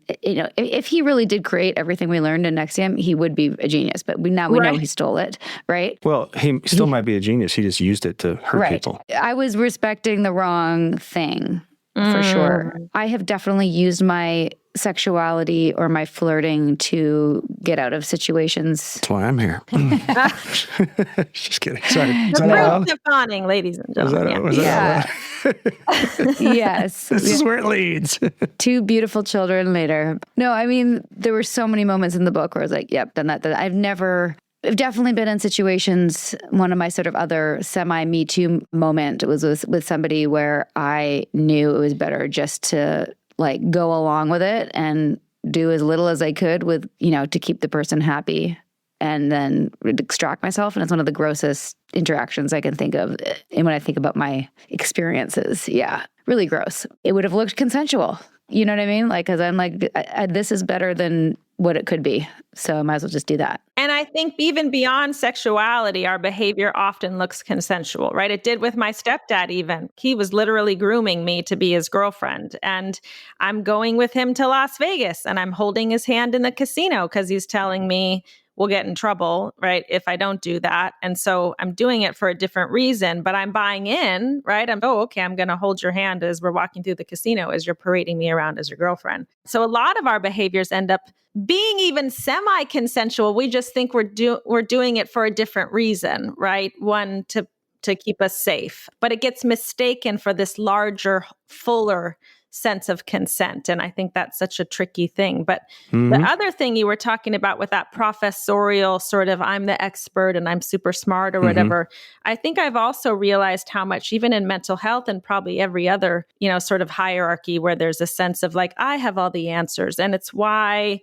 if he really did create everything we learned in NXIVM, he would be a genius. But we know he stole it, right? Well, he still might be a genius. He just used it to hurt people. I was respecting the wrong thing. For sure. I have definitely used my sexuality or my flirting to get out of situations. That's why I'm here. Just kidding. Sorry. The proof of fawning, ladies and gentlemen. Yes. This is where it leads. 2 beautiful children later. No, I mean, there were so many moments in the book where I was like, yep, done that. I've definitely been in situations. One of my sort of other semi-Me Too moment was with somebody where I knew it was better just to like go along with it and do as little as I could with, to keep the person happy, and then extract myself. And it's one of the grossest interactions I can think of. And when I think about my experiences, really gross. It would have looked consensual. You know what I mean? Like, because I'm like, this is better than what it could be. So I might as well just do that. And I think even beyond sexuality, our behavior often looks consensual, right? It did with my stepdad even. He was literally grooming me to be his girlfriend. And I'm going with him to Las Vegas, and I'm holding his hand in the casino because he's telling me we'll get in trouble, right, if I don't do that. And so I'm doing it for a different reason, but I'm buying in, right? I'm going to hold your hand as we're walking through the casino, as you're parading me around as your girlfriend. So a lot of our behaviors end up being even semi-consensual. We just think we're doing it for a different reason, right? One, to keep us safe. But it gets mistaken for this larger, fuller sense of consent. And I think that's such a tricky thing. But the other thing you were talking about with that professorial sort of, I'm the expert and I'm super smart or whatever, I think I've also realized how much, even in mental health and probably every other, sort of hierarchy where there's a sense of like, I have all the answers. And it's why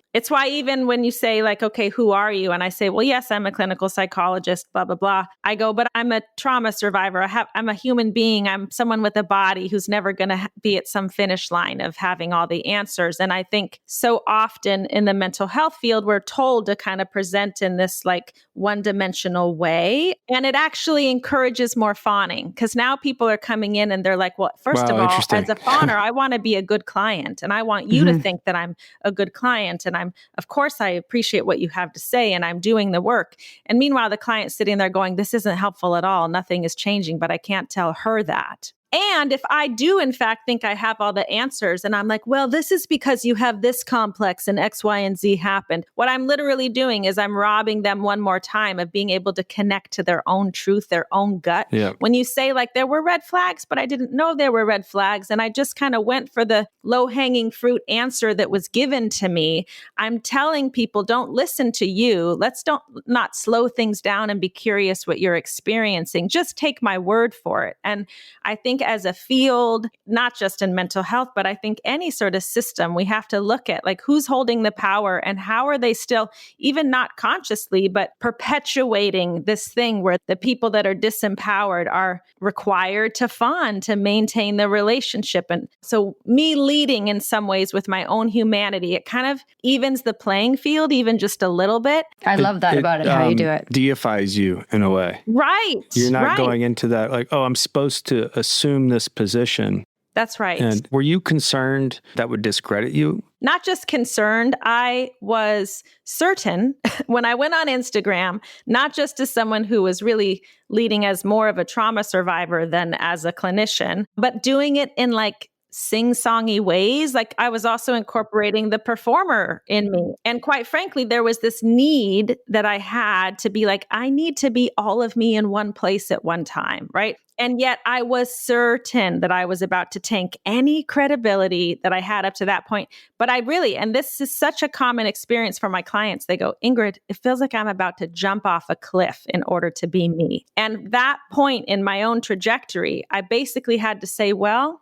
even when you say like, okay, who are you? And I say, well, yes, I'm a clinical psychologist, blah, blah, blah. I go, but I'm a trauma survivor. I'm a human being. I'm someone with a body who's never going to be at some finish line of having all the answers. And I think so often in the mental health field, we're told to kind of present in this like one-dimensional way. And it actually encourages more fawning, because now people are coming in and they're like, well, first of all, as a fawner, I want to be a good client, and I want you to think that I'm a good client. And of course, I appreciate what you have to say, and I'm doing the work. And meanwhile, the client's sitting there going, this isn't helpful at all. Nothing is changing, but I can't tell her that. And if I do, in fact, think I have all the answers, and I'm like, well, this is because you have this complex and X, Y, and Z happened. What I'm literally doing is I'm robbing them one more time of being able to connect to their own truth, their own gut. Yeah. When you say like, there were red flags, but I didn't know there were red flags, and I just kind of went for the low-hanging fruit answer that was given to me, I'm telling people, don't listen to you. Let's not slow things down and be curious what you're experiencing. Just take my word for it. And I think think as a field, not just in mental health, but I think any sort of system, we have to look at like who's holding the power and how are they still, even not consciously, but perpetuating this thing where the people that are disempowered are required to fawn to maintain the relationship. And so me leading in some ways with my own humanity, it kind of evens the playing field even just a little bit. I love that about it, how you do it. Deifies you in a way. Right. You're not going into that like, oh, I'm supposed to assume this position. That's right. And were you concerned that would discredit you? Not just concerned, I was certain when I went on Instagram, not just as someone who was really leading as more of a trauma survivor than as a clinician, but doing it in like sing-songy ways. Like I was also incorporating the performer in me. And quite frankly, there was this need that I had to be like, I need to be all of me in one place at one time, right? And yet I was certain that I was about to tank any credibility that I had up to that point. But I really, and this is such a common experience for my clients, they go, Ingrid, it feels like I'm about to jump off a cliff in order to be me. And that point in my own trajectory, I basically had to say, well,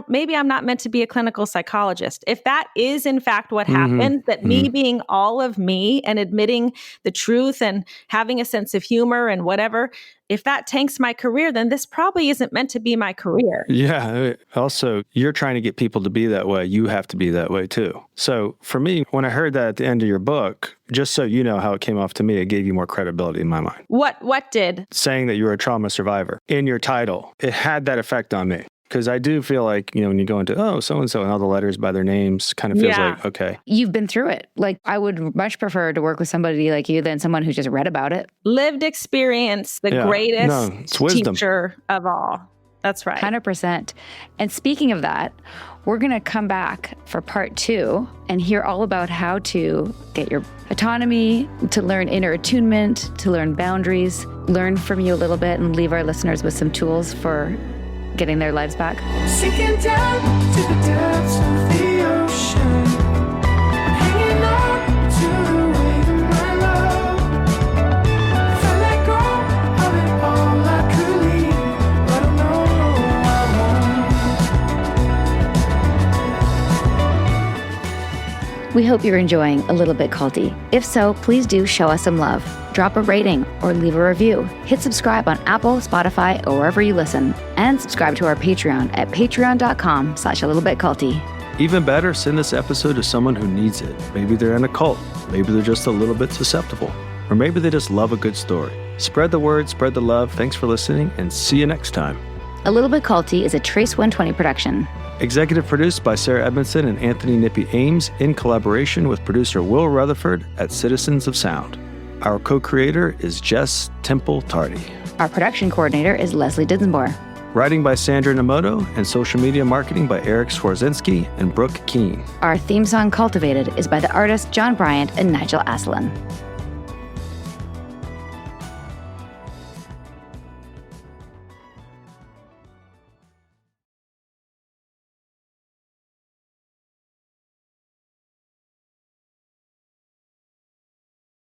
maybe I'm not meant to be a clinical psychologist. If that is in fact what happened, that me being all of me and admitting the truth and having a sense of humor and whatever, if that tanks my career, then this probably isn't meant to be my career. Yeah. Also, you're trying to get people to be that way. You have to be that way too. So for me, when I heard that at the end of your book, just so you know how it came off to me, it gave you more credibility in my mind. What did? Saying that you were a trauma survivor in your title, it had that effect on me. Because I do feel like, when you go into, oh, so-and-so, and all the letters by their names kind of feels like, okay. You've been through it. Like, I would much prefer to work with somebody like you than someone who just read about it. Lived experience, the greatest teacher of all. That's right. 100%. And speaking of that, we're going to come back for part 2 and hear all about how to get your autonomy, to learn inner attunement, to learn boundaries, learn from you a little bit and leave our listeners with some tools for getting their lives back. Sinking down to the depths of the ocean, hanging on to the wave of my love. If I let go of it all, I could leave, but I know I won't. We hope you're enjoying A Little Bit Culty. If so, please do show us some love. Drop a rating or leave a review. Hit subscribe on Apple, Spotify, or wherever you listen. And subscribe to our Patreon at patreon.com/alittlebitculty. Even better, send this episode to someone who needs it. Maybe they're in a cult. Maybe they're just a little bit susceptible. Or maybe they just love a good story. Spread the word, spread the love. Thanks for listening, and see you next time. A Little Bit Culty is a Trace 120 production. Executive produced by Sarah Edmondson and Anthony Nippy Ames in collaboration with producer Will Retherford at Citizens of Sound. Our co-creator is Jess Tardy. Our production coordinator is Lesli Dinsmore. Writing by Sandra Nomoto and social media marketing by Eric Swarzinski and Brooke Keene. Our theme song Cultivated is by the artists John Bryant and Nigel Aslan.